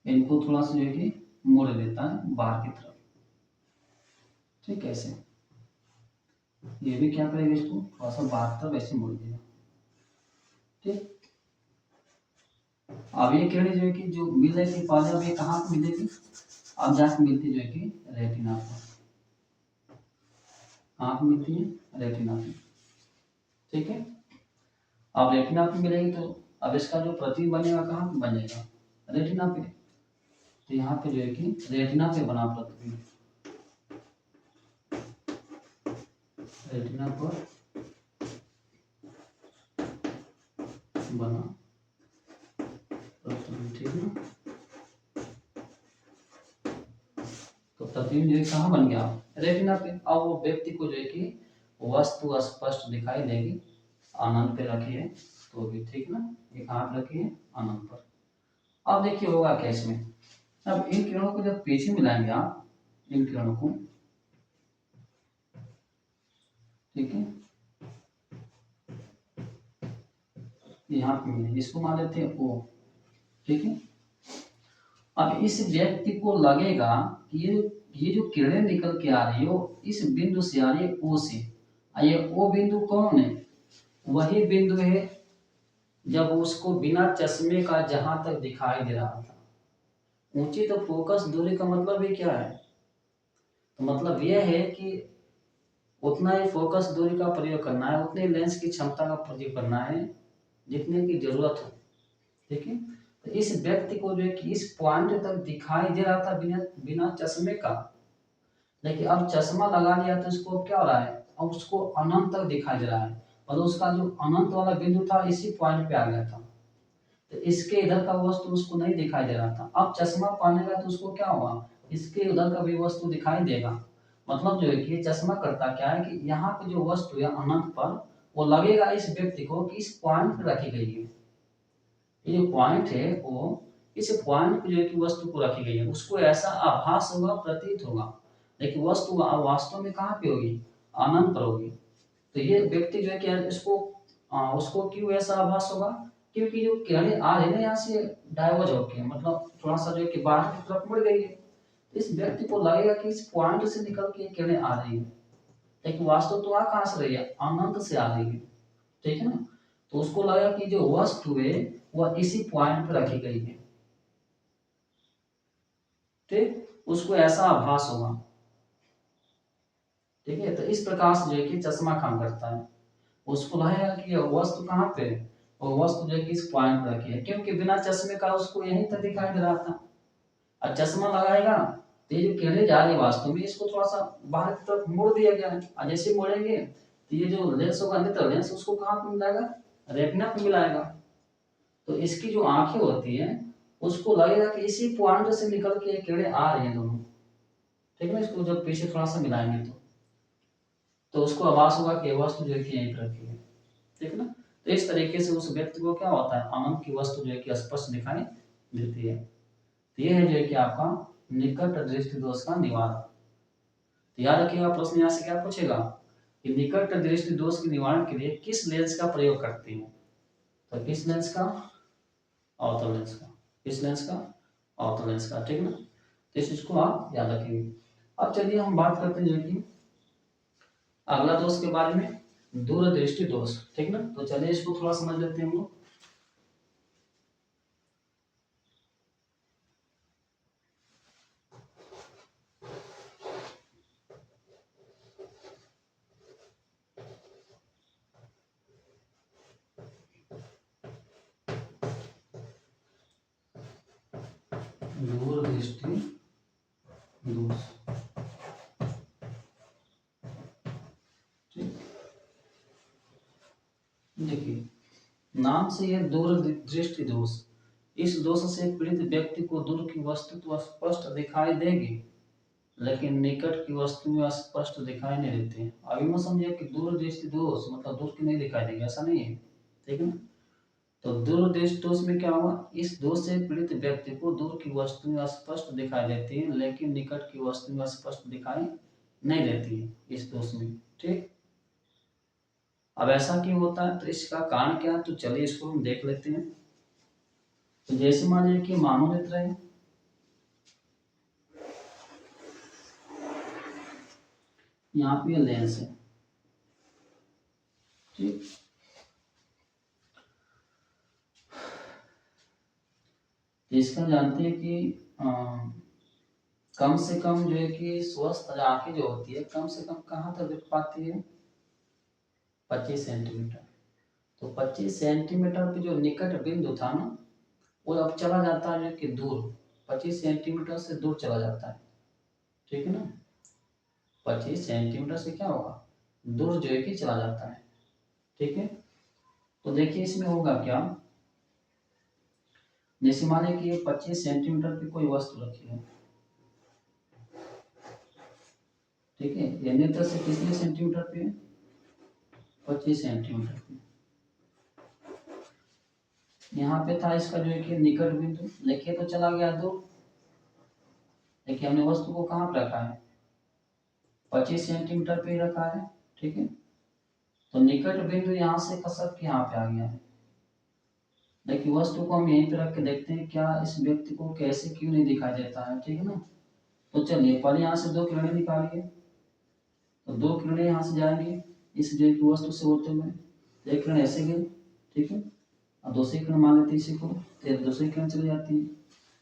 इनको थोड़ा सा जो है कि मोड़ देता है बाहर की तरफ। ठीक है, ऐसे ये भी क्या करेगा, इसको थोड़ा सा बाहर की तरफ ऐसे मोड़ देगा। ठीक, अब ये किरणें जो है कि जो मिल रही थी पहले, अब ये कहाँ पे मिलेगी, अब जाके मिलती जो है कि रेटिना पर। कहाँ पे मिलती है, रेटिना पे। ठीक है, अब रेटिना पे मिलेगी तो अब इसका जो प्रतिबिंब बनेगा कहाँ पे बनेगा, रेटिना पे। तो यहाँ पे जो है कि रेटिना पे बना प्रतिबिंब, रेटिना पर बना प्रतिबिंब। ठीक है, तो प्रतिबिंब पिन जो है कहाँ बन गया, रेटिना पिन। अब वो व्यक्ति को जो है कि वस्तु स्पष्ट दिखाई देगी। आनंद पे रखिए तो भी ठीक ना, ये कहाँ पे रखिए, आनंद पर। अब देखिए होगा क्या इसमें, अब इन किरणों को जब पीछे मिलाएंगे आप, इन किरणों को, ठीक है, यहाँ पे मिले, इसको मान लेते हैं ओ, ठीक है। अब इस व्यक्ति को लगेगा कि ये जो किरणें निकल के आ रही हो इस बिंदु से आ रही है ओ से। ये ओ बिंदु कौन है, वही बिंदु है जब उसको बिना चश्मे का जहां तक दिखाई दे रहा था। ऊंची तो फोकस दूरी का मतलब ही क्या है, तो मतलब यह है कि उतना ही फोकस दूरी का प्रयोग करना है, उतने लेंस की क्षमता का प्रयोग करना है जितने की जरूरत हो, ठीक है। तो इस व्यक्ति को जो है कि इस पॉइंट तक दिखाई दे रहा था बिना बिना चश्मे का, लेकिन अब चश्मा लगा लिया तो इसको क्या हो रहा है, अब उसको अनंत तक दिखाई दे रहा है, और उसका जो अनंत वाला बिंदु था इसी पॉइंट पे आ गया था। तो इसके इधर का वस्तु उसको नहीं दिखाई दे रहा था। अब चश्मा पहनेगा तो उसको क्या होगा, इसके उधर का भी वस्तु दिखाई देगा। मतलब जो है कि चश्मा करता क्या है कि यहाँ पे जो वस्तु है अनंत पर, वो लगेगा इस व्यक्ति को कि इस पॉइंट पे रखी गई है। ये जो पॉइंट है वो इस पॉइंट पे जो है कि वस्तु को रखी गई है, उसको ऐसा आभास होगा, प्रतीत होगा, लेकिन वस्तु वास्तव में कहाँ पे होगी, अनंत पर होगी। तो ये व्यक्ति जो है कि इसको उसको क्यों ऐसा आभास होगा, क्योंकि जो किरणें आ रही है ना यहाँ से डाइवर्ज होके, मतलब थोड़ा सा जो है कि बाहर की तरफ मुड़ गई है, तो इस व्यक्ति को लगेगा कि इस पॉइंट से निकल के किरणें आ रही है, लेकिन वास्तव तो आ कहाँ से रही है, अनंत से आ रही है, ठीक है ना। तो उसको लगा कि जो वस्तु है वह इसी पॉइंट पर रखी गई है, ठीक, उसको ऐसा आभास होगा, ठीक है। तो इस प्रकार से जो है कि चश्मा काम करता है, उसको लगेगा कि यह वस्तु कहाँ पे है, वो वस्तु जो है कि इस पॉइंट पर रखी है, क्योंकि बिना चश्मे का उसको यहीं तक दिखाई दे रहा था। अब चश्मा लगाएगा तो ये जो किरणें जा रही है वास्तव में इसको थोड़ा सा बाहर की तरफ मोड़ दिया गया है, और जैसे मोड़ेंगे तो ये जो लेंस होगा नेत्र लेंस उसको कहाँ पे मिलाएगा, रेटिना पे मिलाएगा। तो इसकी जो आंखें होती हैं उसको लगेगा कि इसी पॉइंट से निकल के ये किरणें आ रही हैं दोनों, ठीक है ना। इसको जब पीछे थोड़ा सा मिलाएंगे तो उसको आभास होगा कि वस्तु जो है कि यहीं पर रखी है, ठीक है ना। तो इस तरीके से उस व्यक्ति को क्या होता है, अनंत की वस्तु जो है कि स्पष्ट दिखाई देती है। तो ये है जो है कि आपका निकट दृष्टि दोष का निवारण। तो याद रखिएगा प्रश्न यहाँ से क्या पूछेगा कि निकट दृष्टि दोष के निवारण के लिए किस लेंस का प्रयोग करते हैं, तो किस लेंस का, अवतल लेंस का, किस लेंस का, अवतल लेंस का, ठीक ना। तो इस चीज को आप याद रखेंगे। अब चलिए हम बात करते हैं जो कि अगला दोष के बारे में, दूरदृष्टि दोष, ठीक ना। तो चलिए इसको थोड़ा समझ लेते हैं हम लोग। दूरदृष्टि दोष, देखिए नाम से यह दूरदृष्टि दोष, इस दोष से पीड़ित व्यक्ति को दूर की वस्तु तो स्पष्ट दिखाई देगी, लेकिन निकट की वस्तुएं स्पष्ट दिखाई नहीं देती हैं। अभी मैं समझिए कि दूरदृष्टि दोष मतलब दूर की नहीं दिखाई देगी, ऐसा नहीं है, ठीक है ना। तो दूरदृष्टि दोष में क्या होगा, इस दोष से पीड़ित व्यक्ति को दूर की वस्तुएं स्पष्ट दिखाई देती हैं, लेकिन निकट की वस्तुएं स्पष्ट दिखाई नहीं देती है इस दोष में, ठीक। अब ऐसा क्यों होता है, तो इसका कारण क्या है, तो चलिए इसको हम देख लेते हैं। तो जैसे मान लीजिए कि मानव नेत्र है, यहाँ पे लेंस है, ठीक। तो इसका जानते हैं कि कम से कम जो है कि स्वस्थ आंखें जो होती है कम से कम कहाँ तक देख पाती है, 25 सेंटीमीटर। तो 25 सेंटीमीटर पे जो निकट बिंदु था ना वो अब चला जाता है कि दूर, 25 सेंटीमीटर से दूर चला जाता है, ठीक है ना। 25 सेंटीमीटर से क्या होगा, दूर जो है कि चला जाता है, ठीक है। तो देखिए इसमें होगा क्या, जैसे माने कि 25 सेंटीमीटर की कोई वस्तु रखी है, ठीक है। ये नेत्र से कितने सेंटीमीटर पे है? 25 सेंटीमीटर पे। यहाँ पे था इसका जो है कि निकट बिंदु, देखिए तो चला गया दूर। देखिए हमने वस्तु को कहाँ पे रखा है? 25 सेंटीमीटर पे ही रखा है, ठीक है। तो निकट बिंदु यहाँ से खसक के यहाँ पे आ गया है। देखिए वस्तु को हम यहीं पे रख के देखते हैं क्या इस व्यक्ति को कैसे क्यों नहीं दिखाई देता है, ठीक है ना। तो चलिए पहले यहाँ से दो किरणें निकालिए। तो दो किरणें यहाँ से जाएंगी इस जो कि वस्तु से होते हुए। तो एक किरण ऐसे गई, ठीक है, और दूसरी किरण मान लेते इसी को, तो दूसरी किरण चली जाती है।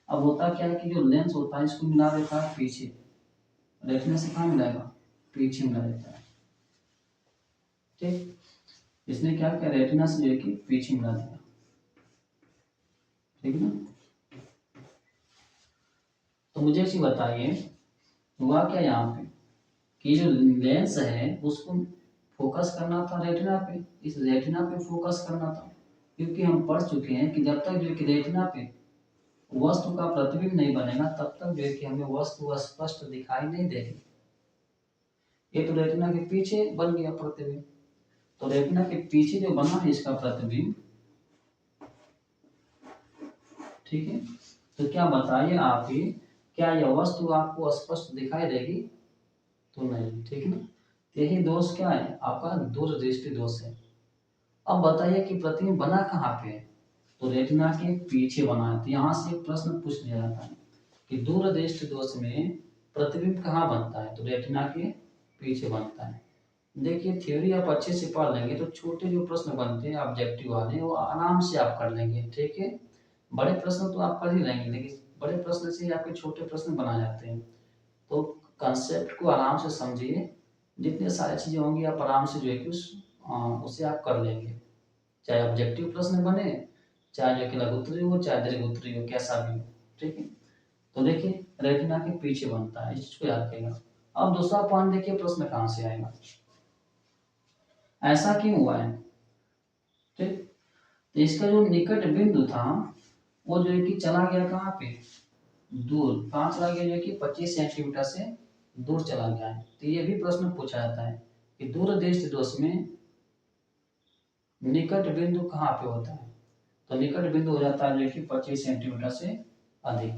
अब होता क्या है कि जो लेंस होता है इसको मिला देता है पीछे। रेटिना से कहाँ मिलाएगा? पीछे मिला देता है, ठीक। इसने क्या किया? रेटिना से जो है कि पीछे मिला दिया, ठीक है ना। तो मुझे एक चीज बताइए, हुआ क्या यहाँ पे कि जो लेंस है उसको फोकस करना था रेटिना पे, इस रेटिना पे फोकस करना था। क्योंकि हम पढ़ चुके हैं कि जब तक जो है कि रेटिना पे वस्तु का प्रतिबिंब नहीं बनेगा तब तक जो है कि हमें वस्तु स्पष्ट दिखाई नहीं देगी। ये तो रेटिना के पीछे बन गया प्रतिबिंब। तो रेटिना के पीछे जो बना है इसका प्रतिबिंब, ठीक है। तो क्या बताइए आप ही, क्या यह वस्तु आपको स्पष्ट दिखाई देगी? तो नहीं, ठीक है ना। यही दोष क्या है आपका? दूरदृष्टि दोष है। अब बताइए कि प्रतिबिंब बना कहाँ पे है? तो रेटिना के पीछे बना है। तो यहाँ से एक प्रश्न पूछ लिया जाता है कि दूरदृष्टि दोष में प्रतिबिंब कहाँ बनता है? तो रेटिना के पीछे बनता है। देखिए थ्योरी आप अच्छे से पढ़ लेंगे तो छोटे जो प्रश्न बनते हैं ऑब्जेक्टिव वाले वो आराम से आप कर लेंगे, ठीक है। बड़े प्रश्न तो आप कर ही लेंगे लेकिन बड़े प्रश्न से ही आपके छोटे प्रश्न बना जाते हैं। तो कंसेप्ट को आराम से समझिए, जितने सारी चीजें होंगी आप आराम से जो है कि उसे आप कर लेंगे। चाहे ऑब्जेक्टिव प्रश्न बने, चाहे जो कि लघु उत्तरीय हो, चाहे दीर्घ उत्तरीय हो, कैसा भी हो, ठीक है। तो देखिए रेटिना के पीछे बनता है, इस चीज को याद रखिएगा। अब दूसरा पॉइंट देखिए प्रश्न कहाँ से आएगा, ऐसा क्यों हुआ है, ठीक। तो इसका जो निकट बिंदु था वो जो है कि चला गया कहाँ पे? दूर। कहाँ चला गया? जो है कि 25 सेंटीमीटर से दूर चला गया है। तो ये भी प्रश्न पूछा जाता है कि दूरदृष्टि दोष में निकट बिंदु कहाँ पे होता है? तो निकट बिंदु हो जाता है जो कि 25 सेंटीमीटर से अधिक।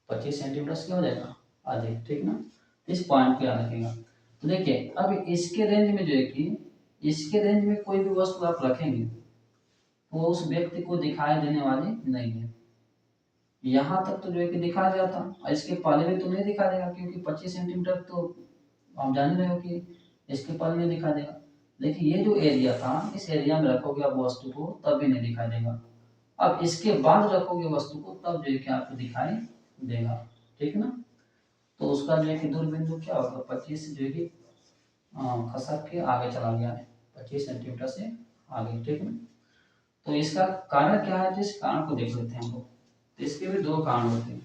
25 सेंटीमीटर से क्या हो जाएगा? अधिक, ठीक ना। इस पॉइंट को याद रखिएगा। तो देखिए अब इसके रेंज में जो है कि इसके रेंज में कोई भी वस्तु आप रखेंगे वो उस व्यक्ति को दिखाई देने वाली नहीं है। यहाँ तक तो जो है कि दिखा जाता, और इसके पहले में तो नहीं दिखा देगा क्योंकि 25 सेंटीमीटर तो आप जान रहे हो कि इसके पहले नहीं दिखा देगा। लेकिन ये जो एरिया था इस एरिया में रखोगे आप वस्तु को तब भी नहीं दिखाई देगा। अब इसके बाद रखोगे वस्तु को तब जो है कि आपको दिखाई देगा, ठीक ना। तो उसका जो है कि दूर बिंदु क्या होगा? 25 से जो है कि खसक के आगे चला गया है, 25 सेंटीमीटर से आगे, ठीक है। तो इसका कारण क्या है? तो इस कारण को देख लेते हैं हम लोग। तो इसके भी दो कारण होते हैं।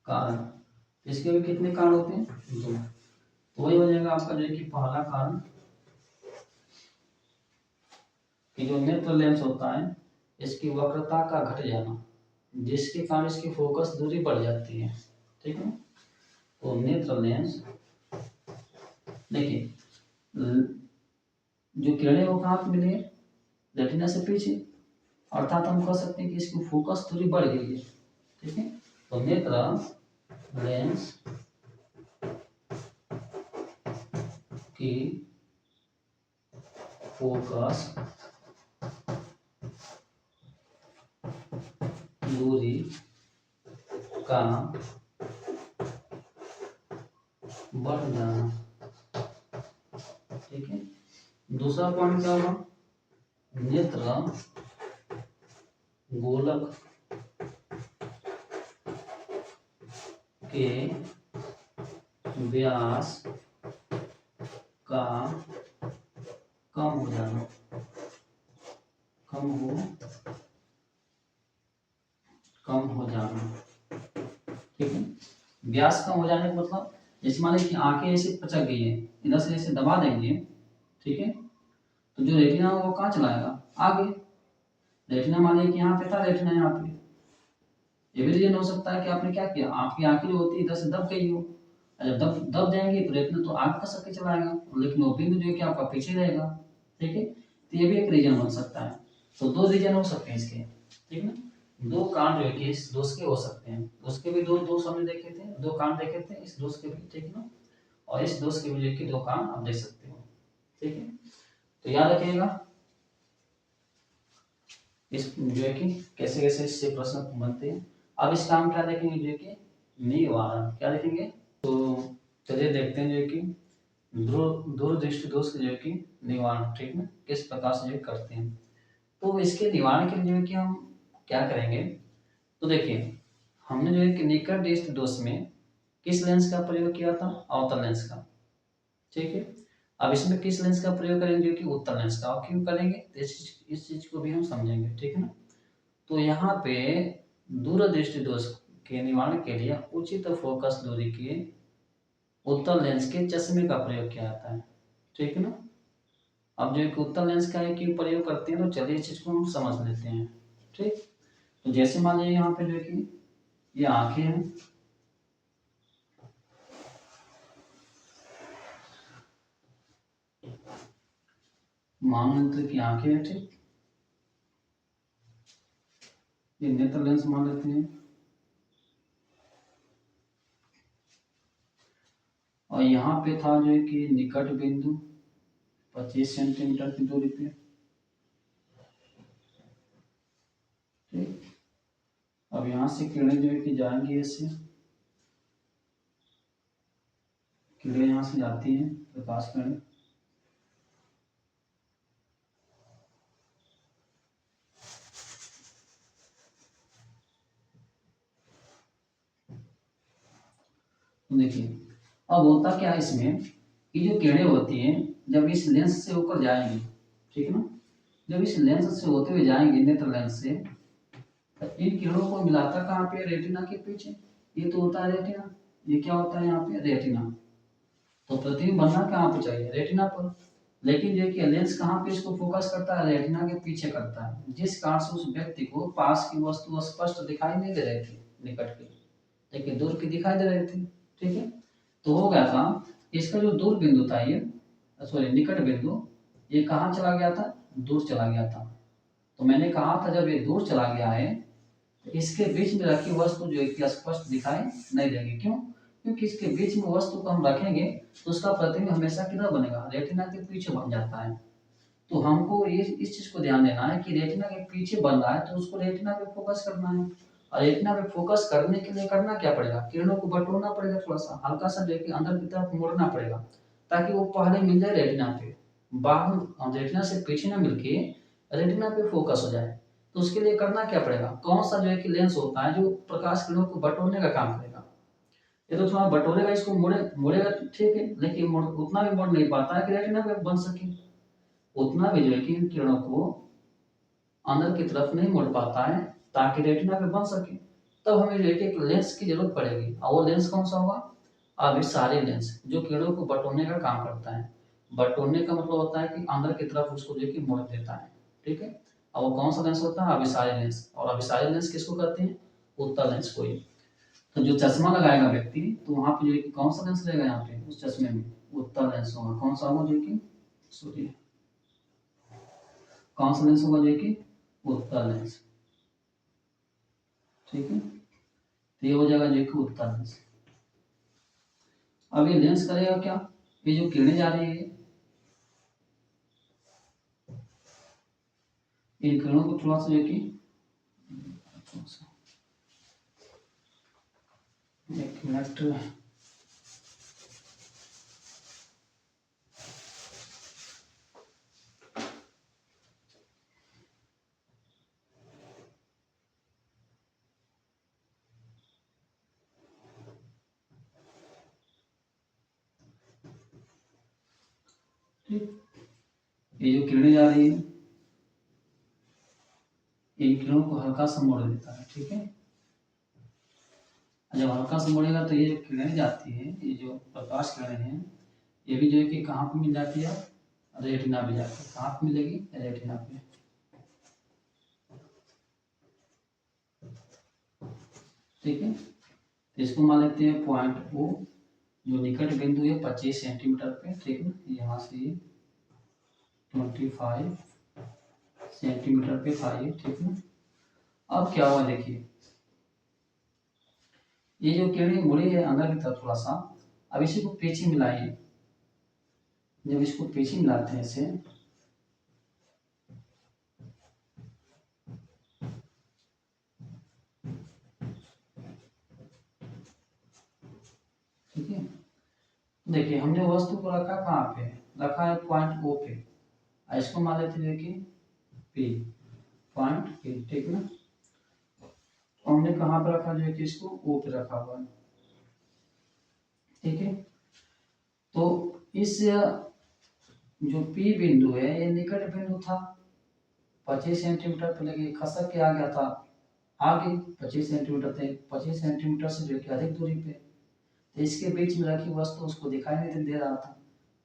कारण इसके भी कितने कारण होते हैं? दो। तो वही हो जाएगा आपका जो है कि पहला कारण कि जो नेत्र लेंस होता है इसकी वक्रता का घट जाना, जिसके कारण इसकी फोकस दूरी बढ़ जाती है, ठीक है। तो नेत्र लेंस देखिए जो किरणें वो कहाँ पे मिली है? रेटिना से पीछे, अर्थात हम कह सकते हैं कि इसकी फोकस दूरी बढ़ गई है, ठीक है। तो नेत्र लेंस की फोकस दूरी का बढ़ जाना, ठीक है। दूसरा पॉइंट क्या होगा? नेत्र गोलक के व्यास का कम हो जाना, कम हो जाना, ठीक है। व्यास कम हो जाने का मतलब जैसे मान लीजिए कि आंखें ऐसे पचक गई है, इधर से ऐसे दबा देंगे, ठीक है। तो जो रेटिना वो कहाँ चलाएगा? आगे। रेटिना मान लीजिए कि यहाँ पे था, रेटिना यहाँ पे, ये भी रीजन हो सकता है कि आपने क्या किया, आपकी आंखें जो होती है इधर से दब गई हो, और जब दब दब जाएंगी तो रेटिना तो आग फंस के चला आएगा, लेकिन वो बिंदु जो है कि आपका पीछे रहेगा। ठीक है, तो ये भी एक रीजन बन सकता है। तो दो रीजन हो सकते हैं इसके, ठीक है ना। दो कांड जो है कि इस दोष के हो सकते हैं, उसके भी दो दोष हमने देखे थे, दो कांड देखे थे इस दोष के भी, ठीक है ना। और इस दोष के भी जो है कि दो कांड आप देख सकते हो, ठीक है। तो याद रखिएगा इस जो है कि कैसे कैसे इससे प्रश्न बनते हैं। अब इस काम क्या देखेंगे जो है कि निवारण क्या देखेंगे। तो चलिए देखते हैं जो है कि दूरदृष्टि दोष जो है कि निवारण, ठीक है, किस प्रकार से जो करते हैं। तो इसके निवारण के लिए जो है कि हम क्या करेंगे, तो देखिए हमने जो है कि निकट दृष्टि दोष में किस लेंस का प्रयोग किया था, अवतल लेंस का, ठीक है। अब इसमें किस लेंस का प्रयोग करेंगे, जो कि उत्तल लेंस का। और क्यों करेंगे, तो इस चीज को भी हम समझेंगे, ठीक है ना। तो यहाँ पे दूरदृष्टि दोष के निवारण के लिए उचित फोकस दूरी के उत्तल लेंस के चश्मे का प्रयोग किया जाता है, ठीक है ना। अब जो कि उत्तल लेंस का है क्यों प्रयोग करते हैं, तो चलिए इस चीज को हम समझ लेते हैं, ठीक। तो जैसे मान लीजिए यहाँ पे जो है कि ये आंखें हैं, मानव की आंखें हैं, ठीक। ये नेत्र लेंस मान लेते हैं, और यहाँ पे था जो है कि निकट बिंदु 25 सेंटीमीटर की दूरी पे, ठीक। अब यहाँ से किरणें जो है कि जाएंगी ऐसे, किरणें यहाँ से जाती हैं प्रकाश किरणें, तो देखिए अब होता क्या है इसमें, कि जो किरणें होती हैं जब इस लेंस से होकर जाएंगी, ठीक है ना, जब इस लेंस से होते हुए जाएंगे नेत्र लेंस से, तो इन किरणों को मिलाता कहाँ पे, रेटिना के पीछे। ये तो होता है रेटिना, ये क्या होता है यहाँ पे, रेटिना। तो प्रतिबिंब बनना कहाँ पे चाहिए, रेटिना पर। लेकिन जो कि लेंस कहाँ पे इसको फोकस करता है, रेटिना के पीछे करता है, जिस कारण से उस व्यक्ति को पास की वस्तु स्पष्ट दिखाई नहीं दे रही थी, निकट की, लेकिन दूर की दिखाई दे रही थी, ठीक है। तो हो गया था इसका जो दूर बिंदु था, ये सॉरी निकट बिंदु, ये कहाँ चला गया था, दूर चला गया था। तो मैंने कहा था जब ये दूर चला गया है तो इसके बीच में रखी वस्तु जो है कि स्पष्ट दिखाई नहीं देगी। क्यों, क्योंकि इसके बीच में वस्तु को हम रखेंगे तो उसका प्रतिबिंब हमेशा किधर बनेगा, रेटिना के पीछे बन जाता है। तो हमको ये इस चीज को ध्यान देना है कि रेटिना के पीछे बन रहा है तो उसको रेटिना पे फोकस करना है। और रेटिना पे फोकस करने के लिए करना क्या पड़ेगा, किरणों को बटोरना पड़ेगा, थोड़ा सा हल्का सा जो है कि अंदर की तरफ मोड़ना पड़ेगा, ताकि वो पहले मिल जाए रेटिना पे, बाद में रेटिना से पीछे ना मिलके रेटिना पे फोकस हो जाए। तो उसके लिए करना क्या पड़ेगा, कौन सा जो है कि लेंस होता है जो प्रकाश किरणों को बटोरने का काम करेगा। ये तो थोड़ा बटोरेगा, इसको मोड़ेगा, ठीक है, लेकिन उतना भी मोड़ नहीं पाता है कि रेटिना पे बन सके। उतना भी जो है कि इन किरणों को अंदर की तरफ नहीं मोड़ पाता है ताकि रेटिना पे बन सके। तब हमें जो है कि एक लेंस की जरूरत पड़ेगी, और वो लेंस कौन सा होगा, अभिसारी लेंस, जो किरणों को बटोरने का काम करता है। बटोरने का मतलब होता है कि अंदर की तरफ उसको जो है कि मोड़ देता है, ठीक है। और वो कौन सा लेंस होता है, अभिसारी लेंस। और अभिसारी लेंस किसको कहते हैं, उत्तल लेंस को ही। तो जो चश्मा लगाएगा व्यक्ति, तो वहां पे जो है कि कौन सा लेंस रहेगा, यहाँ पे उस चश्मे में उत्तल लेंस होगा। कौन सा होगा, जो कि सॉरी कौन सा लेंस होगा, जो कि उत्तल लेंस, ठीक है। तो ये हो जाएगा जो कि उत्तल लेंस। अब ये लेंस करेगा क्या, ये जो किरणें जा रही है इन किरणों को थोड़ा सा जो कि एक मिनट, ये जो किरणें जा रही है इन किरणों को हल्का सा मोड़ देता है, ठीक है। जब हल्का सा मोड़ेगा तो ये जो किरणें जाती है, ये जो प्रकाश किरणें हैं, ये भी जो है कि कहाँ पे मिल जाती है, रेटिना पे जाती है। कहाँ पे मिलेगी, रेटिना पे। ठीक है। तो इसको मान लेते हैं पॉइंट ओ, जो निकट बिंदु है 25 सेंटीमीटर पे, ठीक है ना। यहाँ से 25 सेंटीमीटर पे था ये, ठीक है। अब क्या हुआ देखिए, ये जो किरणें मुड़ी है अंदर की तरफ थोड़ा सा, अब इसी को पीछे मिलाइए। जब इसको पीछे मिलाते हैं इसे, ठीक है। देखिए हमने वस्तु को रखा कहाँ पे, रखा है पॉइंट ओ पे, इसको मान लेते हैं देखिए पी, पॉइंट पी, ठीक है ना। तो हमने कहाँ पे रखा, जो है कि इसको ओ पे रखा हुआ है, ठीक है। तो इस जो पी बिंदु है ये निकट बिंदु था, 25 सेंटीमीटर पे लगे, खसक के आ गया था आगे 25 सेंटीमीटर थे, 25 सेंटीमीटर से जो कि अधिक दूरी पे, तो इसके बीच में रखी वस्तु उसको दिखाई नहीं दे रहा था।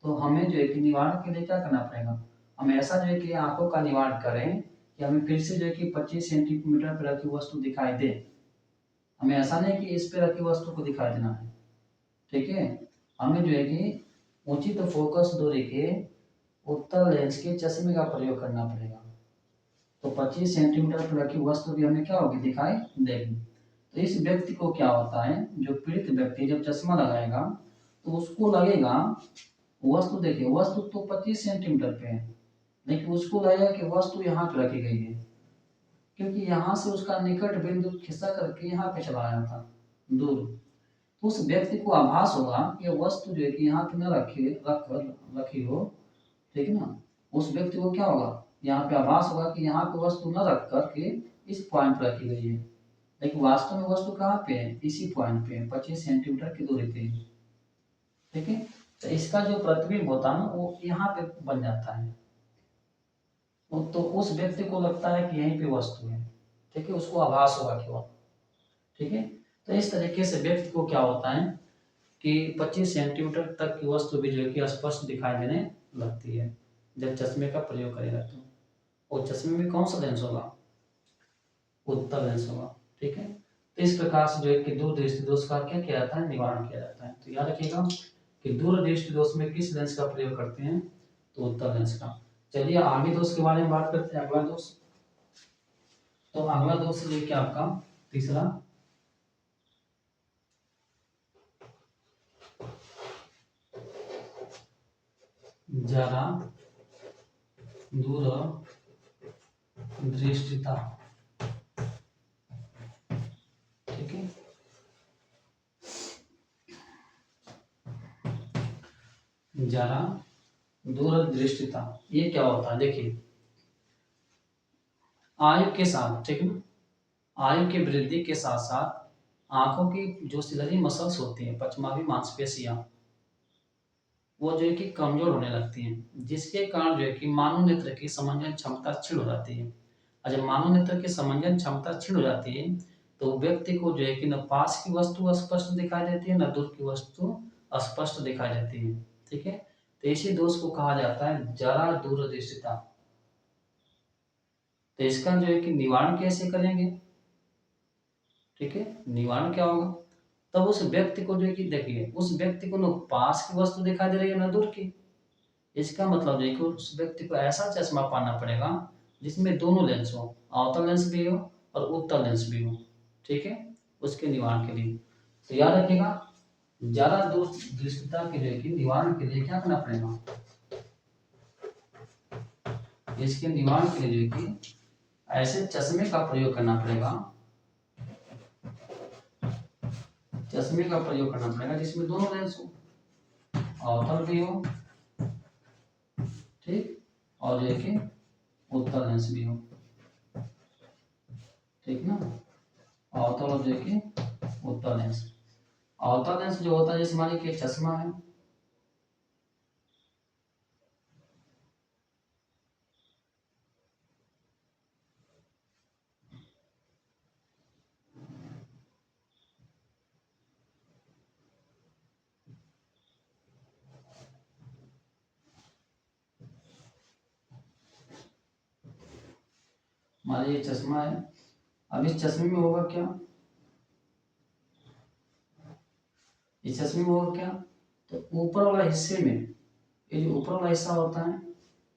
तो हमें जो है कि निवारण के लिए क्या करना पड़ेगा, हम ऐसा जो है कि आंखों का निवारण करें कि हमें फिर से जो है कि 25 सेंटीमीटर पर रखी वस्तु दिखाई दे। हमें ऐसा नहीं कि इस पे रखी वस्तु को दिखाई देना है, ठीक है। हमें जो है कि उचित फोकस दूरी के उत्तल लेंस के चश्मे का प्रयोग करना पड़ेगा। तो 25 सेंटीमीटर पर रखी वस्तु भी हमें क्या होगी, दिखाई देगी। तो इस व्यक्ति को क्या होता है, जो पीड़ित व्यक्ति जब चश्मा लगाएगा तो उसको लगेगा, वस्तु देखिए वस्तु तो 25 सेंटीमीटर पे है, लेकिन उसको लगेगा कि वस्तु यहाँ पे रखी गई है, क्योंकि यहाँ से उसका निकट बिंदु खिसक करके यहाँ पे चला आया था दूर। तो उस व्यक्ति को आभास होगा कि वस्तु जो है कि यहाँ पे न रखी हो, ठीक है ना। उस व्यक्ति को क्या होगा, यहाँ पे आभास होगा कि यहाँ पे वस्तु न रख करके इस पॉइंट पर रखी गई है, लेकिन वास्तव में वस्तु कहाँ पे है, इसी पॉइंट पे है, 25 सेंटीमीटर की दूरी पे, ठीक है। तो इसका जो प्रतिबिंब होता है ना वो यहाँ पे बन जाता है, तो उस व्यक्ति को लगता है कि यहीं पे वस्तु है, ठीक है, उसको आभास होगा केवल, ठीक है। तो इस तरीके से व्यक्ति को क्या होता है कि 25 सेंटीमीटर तक की वस्तु भी जो है कि स्पष्ट दिखाई देने लगती है जब चश्मे का प्रयोग करेगा तो। और चश्मे में कौन सा लेंस होगा, उत्तल लेंस होगा, ठीक है। तो इस प्रकार से जो है कि दूरदृष्टि दोष का क्या किया जाता है, निवारण किया जाता है। तो याद रखिएगा कि दूरदृष्टि दोष में किस लेंस का प्रयोग करते हैं, तो उत्तल लेंस का। चलिए आगे दोष के बारे में बात करते हैं, अगला दोष। तो अगला दोष है क्या आपका तीसरा, जरा दूर दृष्टिता, ठीक है। जरा दूरदृष्टिता ये क्या होता है, देखिए आयु के साथ, ठीक है ना, आयु की वृद्धि के साथ साथ आंखों की जो सिलरी मसल्स होती हैं, पचमावी मांसपेशियां, वो जो है कि कमजोर होने लगती हैं, जिसके कारण जो है कि मानव नेत्र की समंजन क्षमता क्षीण हो जाती है। और जब मानव नेत्र की समंजन क्षमता क्षीण हो जाती है तो व्यक्ति को जो है कि न पास की वस्तु स्पष्ट दिखाई देती है, न दूर की वस्तु स्पष्ट दिखाई देती है, ठीक है। तो इसी दोष को कहा जाता है जरा दूरदृष्टिता। तो इसका जो है कि निवारण कैसे करेंगे, ठीक है। निवारण क्या होगा, तब उस व्यक्ति को जो है कि देखिए उस व्यक्ति को न पास की वस्तु दिखाई दे रही है न दूर की। इसका मतलब है कि उस व्यक्ति को ऐसा चश्मा पाना पड़ेगा जिसमें दोनों लेंस हो, अवतल लेंस भी हो और उत्तल लेंस भी हो, ठीक है, उसके निवारण के लिए। तो याद रखिएगा ज्यादा दूर दृष्टिता के लिए कि निवारण के लिए क्या करना पड़ेगा, इसके निवारण के लिए जो कि ऐसे चश्मे का प्रयोग करना पड़ेगा, चश्मे का प्रयोग करना पड़ेगा जिसमें दोनों लेंस हो, अवतल भी हो, ठीक, और जो कि उत्तल लेंस भी हो, ठीक ना। अवतल और जो कि उत्तल लेंस, अवतल लेंस जो होता है जैसे मान लीजिए चश्मा है, मान लीजिए चश्मा है, अब इस चश्मे में होगा क्या, इस चश्मे में होगा क्या, तो ऊपर वाला हिस्से में, ये जो ऊपर वाला हिस्सा होता है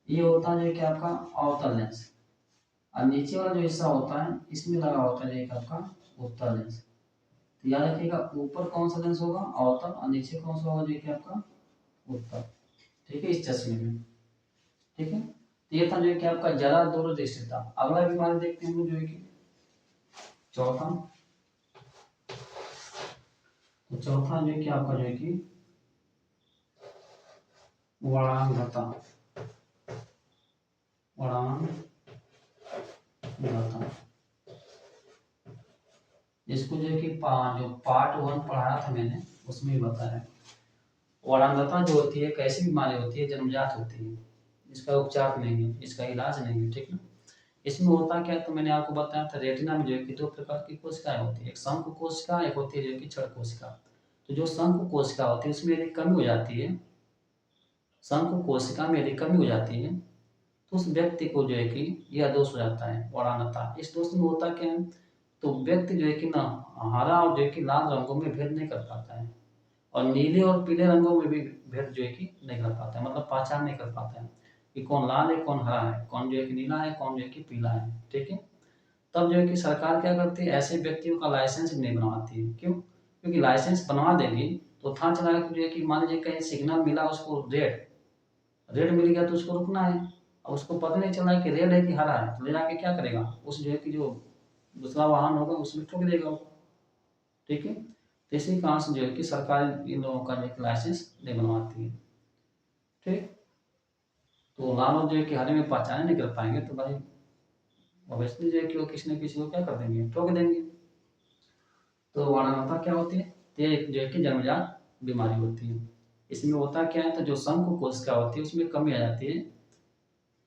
ये होता है जो कि आपका अवतल लेंस, और नीचे वाला जो हिस्सा होता है इसमें लगा होता है जो कि आपका उत्तल लेंस। तो याद रखिएगा ऊपर कौन सा लेंस होगा, अवतल, और नीचे कौन सा होगा जो कि आपका उत्तल। ठीक है, इस चश्मे में। ठीक है, तो ये था जो कि आपका जरा दूरदृष्टि था। अगला बीमारी देखते हैं हम लोग जो है कि चौथा, तो चौथा जो कि आपका जो है कि वरांगता, वरांगता, इसको जो है कि जो पार्ट 1 पढ़ाया था मैंने उसमें भी बताया। वरांगता जो होती है कैसी बीमारी होती है, जन्मजात होती है, इसका उपचार नहीं है, इसका इलाज नहीं है। ठीक है, इसमें होता क्या है, तो मैंने आपको बताया था रेटिना में जो है कि दो प्रकार की कोशिकाएं होती है, एक शंकु कोशिका, एक होती है जो कि क्षण कोशिका। तो जो शंकु कोशिका होती है उसमें यदि कमी हो जाती है, शंकु कोशिका में यदि कमी हो जाती है तो उस व्यक्ति को जो है कि यह दोष हो जाता है वरानता। इस दोष में होता क्या है, तो व्यक्ति जो है कि ना हरा और जो है कि लाल रंगों में भेद नहीं कर पाता है, और नीले और पीले रंगों में भी भेद जो है कि नहीं कर पाता है, मतलब पहचान नहीं कर पाता है कि कौन लाल है कौन हरा है, कौन जो है कि नीला है कौन जो है कि पीला है। ठीक है, तब जो है कि सरकार क्या करती है, ऐसे व्यक्तियों का लाइसेंस नहीं बनवाती है। क्यों, क्योंकि लाइसेंस बनवा देगी तो था चला जो है कि मान लीजिए कहीं सिग्नल मिला उसको, रेड रेड मिल गया तो उसको रुकना है, और उसको पता नहीं चला कि रेड है कि हरा है, तो ले जाके क्या करेगा, उस जो है कि जो दूसरा वाहन होगा उसमें ठोक देगा वो। ठीक है, तो इसी कारण से जो है कि सरकार इन लोगों का जो है लाइसेंस नहीं बनवाती है। ठीक, तो लाल जो है कि हरे में पहचान नहीं कर पाएंगे तो भाई ऑब्वियसली जो है कि वो किसी न किसी को क्या कर देंगे, ठोक देंगे। तो वाराणता क्या होती है, तो ये जो है कि जन्मजात बीमारी होती है। इसमें होता क्या है, तो जो शंकु कोशिका होती है उसमें कमी आ जाती है।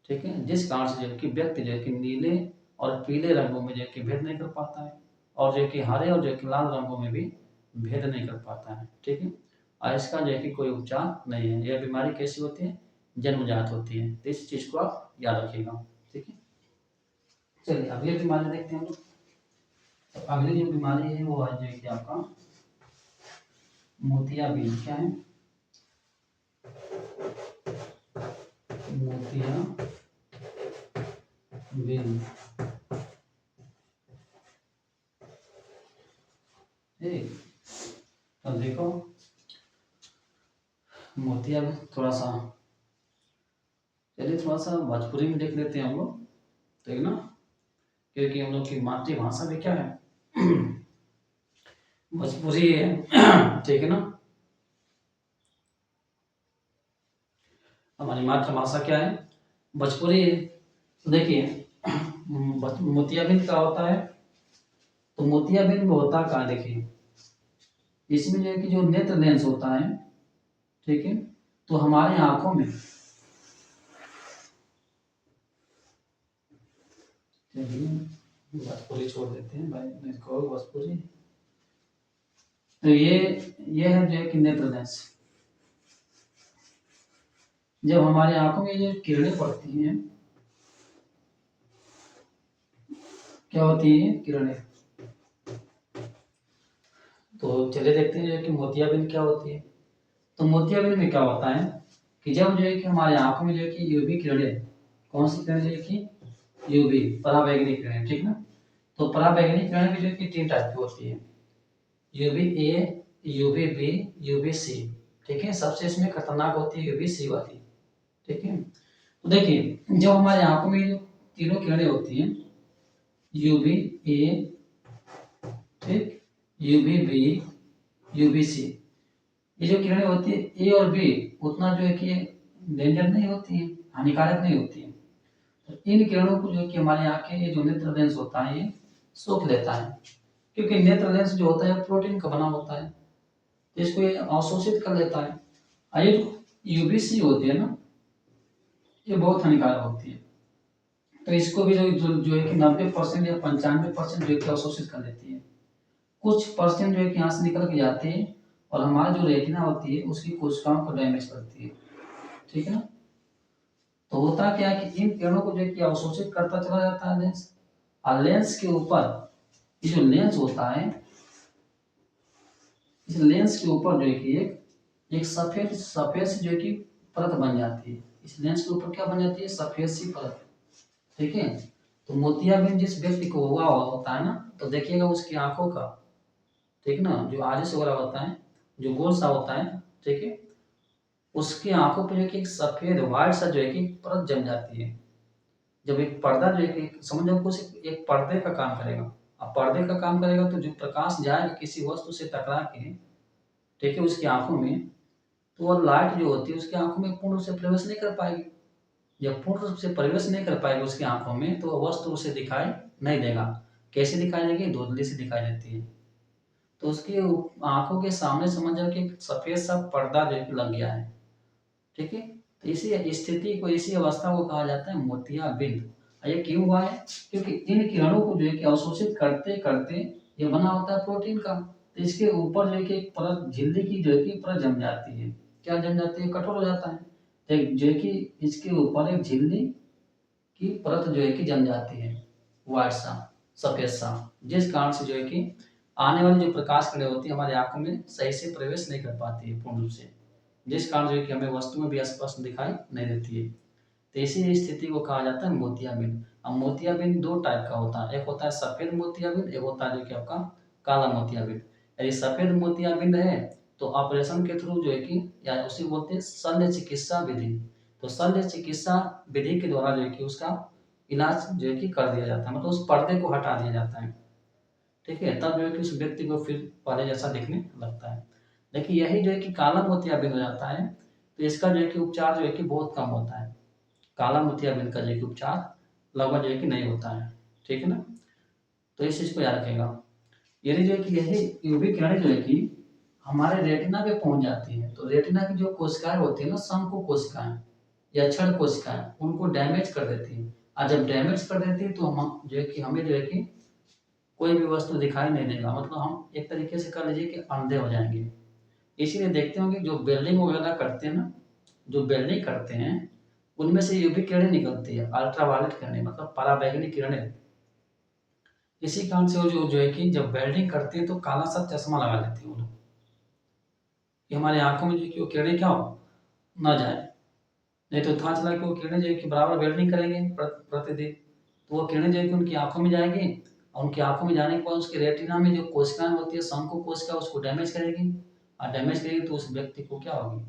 ठीक है, जिस कारण से जो है कि व्यक्ति जो है कि नीले और पीले रंगों में जो है कि भेद नहीं कर पाता है, और जो है कि हरे और जो है कि लाल रंगों में भी भेद नहीं कर पाता है। ठीक है, और इसका जो है कि कोई उपचार नहीं है। यह बीमारी कैसी होती है, जन्मजात होती है। तो इस चीज को आप याद रखिएगा। ठीक है, चलिए अगली बीमारी देखते हैं हम लोग। तो अगली जो बीमारी है वो है जो है कि आपका मोतियाबिंद। क्या है, मोतियाबिंद। ठीक, अब देखो मोतियाबिंद थोड़ा सा, चलिए थोड़ा सा भोजपुरी में देख लेते हैं हम लोग। ठीक ना, क्योंकि हम लोग की मातृभाषा भी क्या है भोजपुरी है। ठीक है ना, हमारी मातृभाषा क्या है, भोजपुरी है। तो देखिए मोतियाबिंद का होता है, तो मोतियाबिंद में होता क्या, देखिए इसमें जो है कि जो नेत्र लेंस होता है, ठीक है, तो हमारे आंखों में, भोजपुरी छोड़ देते हैं भाई, इसको भोजपुरी। तो ये है जो है कि नेत्र लेंस। जब हमारे आंखों में ये किरणें पड़ती हैं, क्या होती है किरणें, तो चले देखते हैं कि मोतियाबिंद क्या होती है। तो मोतियाबिंद में क्या होता है कि जब जो है कि हमारे आंखों में जो है कि यूवी किरणें, कौन सी किरणें, जो है कि यूवी पराबैंगनी किरणें। ठीक ना, तो पराबैंगनी किरणें भी जो है कि 3 टाइप की होती है, UV A, UV B, UV C. ठीक है, सबसे इसमें खतरनाक होती है यूवी सी वाली। ठीक है, तो देखिए जब हमारे आंखों में जो तीनों किरणें होती हैं, यूवी ए, ठीक, यूवी बी, यूवी सी, ये जो किरणें होती है ए और बी उतना जो है कि डेंजर नहीं होती है, हानिकारक नहीं होती है। तो इन किरणों को जो है कि हमारी आंखें, ये जो नेत्र लेंस होता है ये सोख लेता है, क्योंकि नेत्र लेंस जो होता है प्रोटीन का बना होता है, तो इसको ये अवशोषित कर लेता है। और ये जो यूवीसी होती है ना, ये बहुत हानिकारक होती है। तो इसको भी जो है कि 90% या 95% जो है कि अवशोषित कर लेती है। कुछ परसेंट जो है कि यहाँ से निकल के जाती है और हमारी जो रेटिना होती है उसकी कोशिकाओं को डैमेज करती है। ठीक है ना, तो होता क्या है कि इन किरणों को जो है कि अवशोषित करता चला जाता है लेंस, और लेंस के ऊपर ये जो लेंस होता है इस लेंस के ऊपर जो है कि एक सफेद सफेद सी जो है कि परत बन जाती है। इस लेंस के ऊपर क्या बन जाती है? सफेद सी परत। ठीक है। तो मोतियाबिंद जिस व्यक्ति को हुआ होता है ना, तो देखिएगा उसकी आंखों का, ठीक ना, जो आगे से हो रहा होता है, जो गोल सा होता है, ठीक है, उसकी आंखों पे जो है कि एक सफेद व्हाइट सा जो है कि परत जम जाती है। जब एक पर्दा जो है कि समझो कुछ एक पर्दे का काम करेगा। अब पर्दे का काम करेगा तो जो प्रकाश जाएगा किसी वस्तु से टकरा के, ठीक है, उसकी आंखों में, तो वो लाइट जो होती है उसकी आंखों में पूर्ण रूप से प्रवेश नहीं कर पाएगी। जब पूर्ण रूप से प्रवेश नहीं कर पाएगी उसकी आंखों में, तो वह वस्तु उसे दिखाई नहीं देगा। कैसे दिखाई देगी? धुंधली से दिखाई देती है। तो उसकी आंखों के सामने समझ जाओ कि सफेद सा पर्दा जो है कि लग गया है। ठीक है। तो इसी स्थिति को, इसी अवस्था को कहा जाता है मोतियाबिंद। और ये क्यों हुआ है? क्योंकि इन किरणों को जो है कि अवशोषित करते करते ये बना होता है प्रोटीन का। तो इसके ऊपर जो है कि एक परत, झिल्ली की जो है कि परत जम जाती है। क्या जम जाती है? कठोर हो जाता है। तो जो है कि इसके ऊपर एक झिल्ली की परत जो है कि जम जाती है, व्हाइट सा, सफेद सा, जिस कारण से जो है कि आने वाली जो प्रकाश किरणें होती है हमारी आंखों में सही से प्रवेश नहीं कर पाती है पूर्ण रूप से, जिस कारण जो है कि हमें वस्तु में भी स्पष्ट दिखाई नहीं देती है। तो इसी स्थिति को कहा जाता है मोतियाबिंद। अब मोतियाबिंद दो टाइप का होता है, एक होता है सफेद मोतियाबिंद, एक होता है जो कि आपका काला मोतियाबिंद। यदि सफेद मोतियाबिंद है तो ऑपरेशन के थ्रू जो है कि, या उसे बोलते हैं शल्य चिकित्सा विधि, तो शल्य चिकित्सा विधि के द्वारा जो है कि उसका इलाज जो है कि कर दिया जाता है, मतलब उस पर्दे को हटा दिया जाता है। ठीक है। तब जो है कि उस व्यक्ति को फिर पहले जैसा दिखने लगता है। देखिए यही जो है कि काला मोतियाबिंद हो जाता है, तो इसका जो है कि उपचार जो है कि बहुत कम होता है। काला मोतियाबिंद का जो है कि उपचार लगभग जो है कि नहीं होता है। ठीक है ना। तो इस चीज को याद रखेगा। यदि जो है कि यही यूवी किरणें जो है कि हमारे रेटिना पे पहुंच जाती है, तो रेटिना की जो कोशिकाएं होती है ना, शंकु कोशिकाएं या क्षण कोशिकाएं, उनको डैमेज कर देती है। और जब डैमेज कर देती है तो हम जो है कि हमें जो है कि कोई भी वस्तु दिखाई नहीं देगा, मतलब हम एक तरीके से कह लीजिए कि अंधे हो जाएंगे। इसीलिए देखते होंगे जो बिल्डिंग वगैरह करते हैं ना, जो बिल्डिंग करते हैं, उनमें से यूवी किरणें निकलती है, अल्ट्रावायलेट किरणें, मतलब पराबैंगनी किरणें। इसी कारण से वो जो है कि जब वेल्डिंग करते हैं तो काला सा चश्मा लगा लेते हैं वो लोग, कि हमारे आंखों में जो कि वो किरणें क्या हो ना जाए। नहीं तो था चला कि वो किरणें जो है कि बराबर वेल्डिंग करेंगे प्रतिदिन, तो वो किरणें जो है कि उनकी आंखों में जाएगी, और उनकी आंखों में जाने के बाद उसके रेटिना में जो कोशिकाएं होती है, शंकु कोशिका, उसको डैमेज करेगी। और डैमेज करेगी तो उस व्यक्ति को क्या होगी?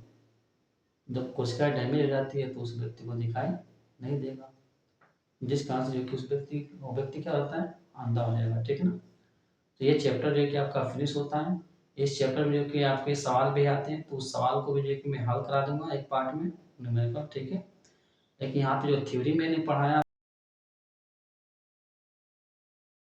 जब कोशिका डैमेज हो जाती है तो उस व्यक्ति को दिखाई नहीं देगा, जिस कारण से जो कि उस व्यक्ति, वो व्यक्ति क्या होता है? अंधा हो जाएगा। ठीक है ना। तो ये चैप्टर जो है कि आपका फिनिश होता है। इस चैप्टर में जो कि आपके सवाल भी आते हैं, तो उस सवाल को भी जो है कि मैं हल करा दूंगा एक पार्ट में न्यूमेरिकल। ठीक है। लेकिन यहाँ पे जो थ्योरी मैंने पढ़ाया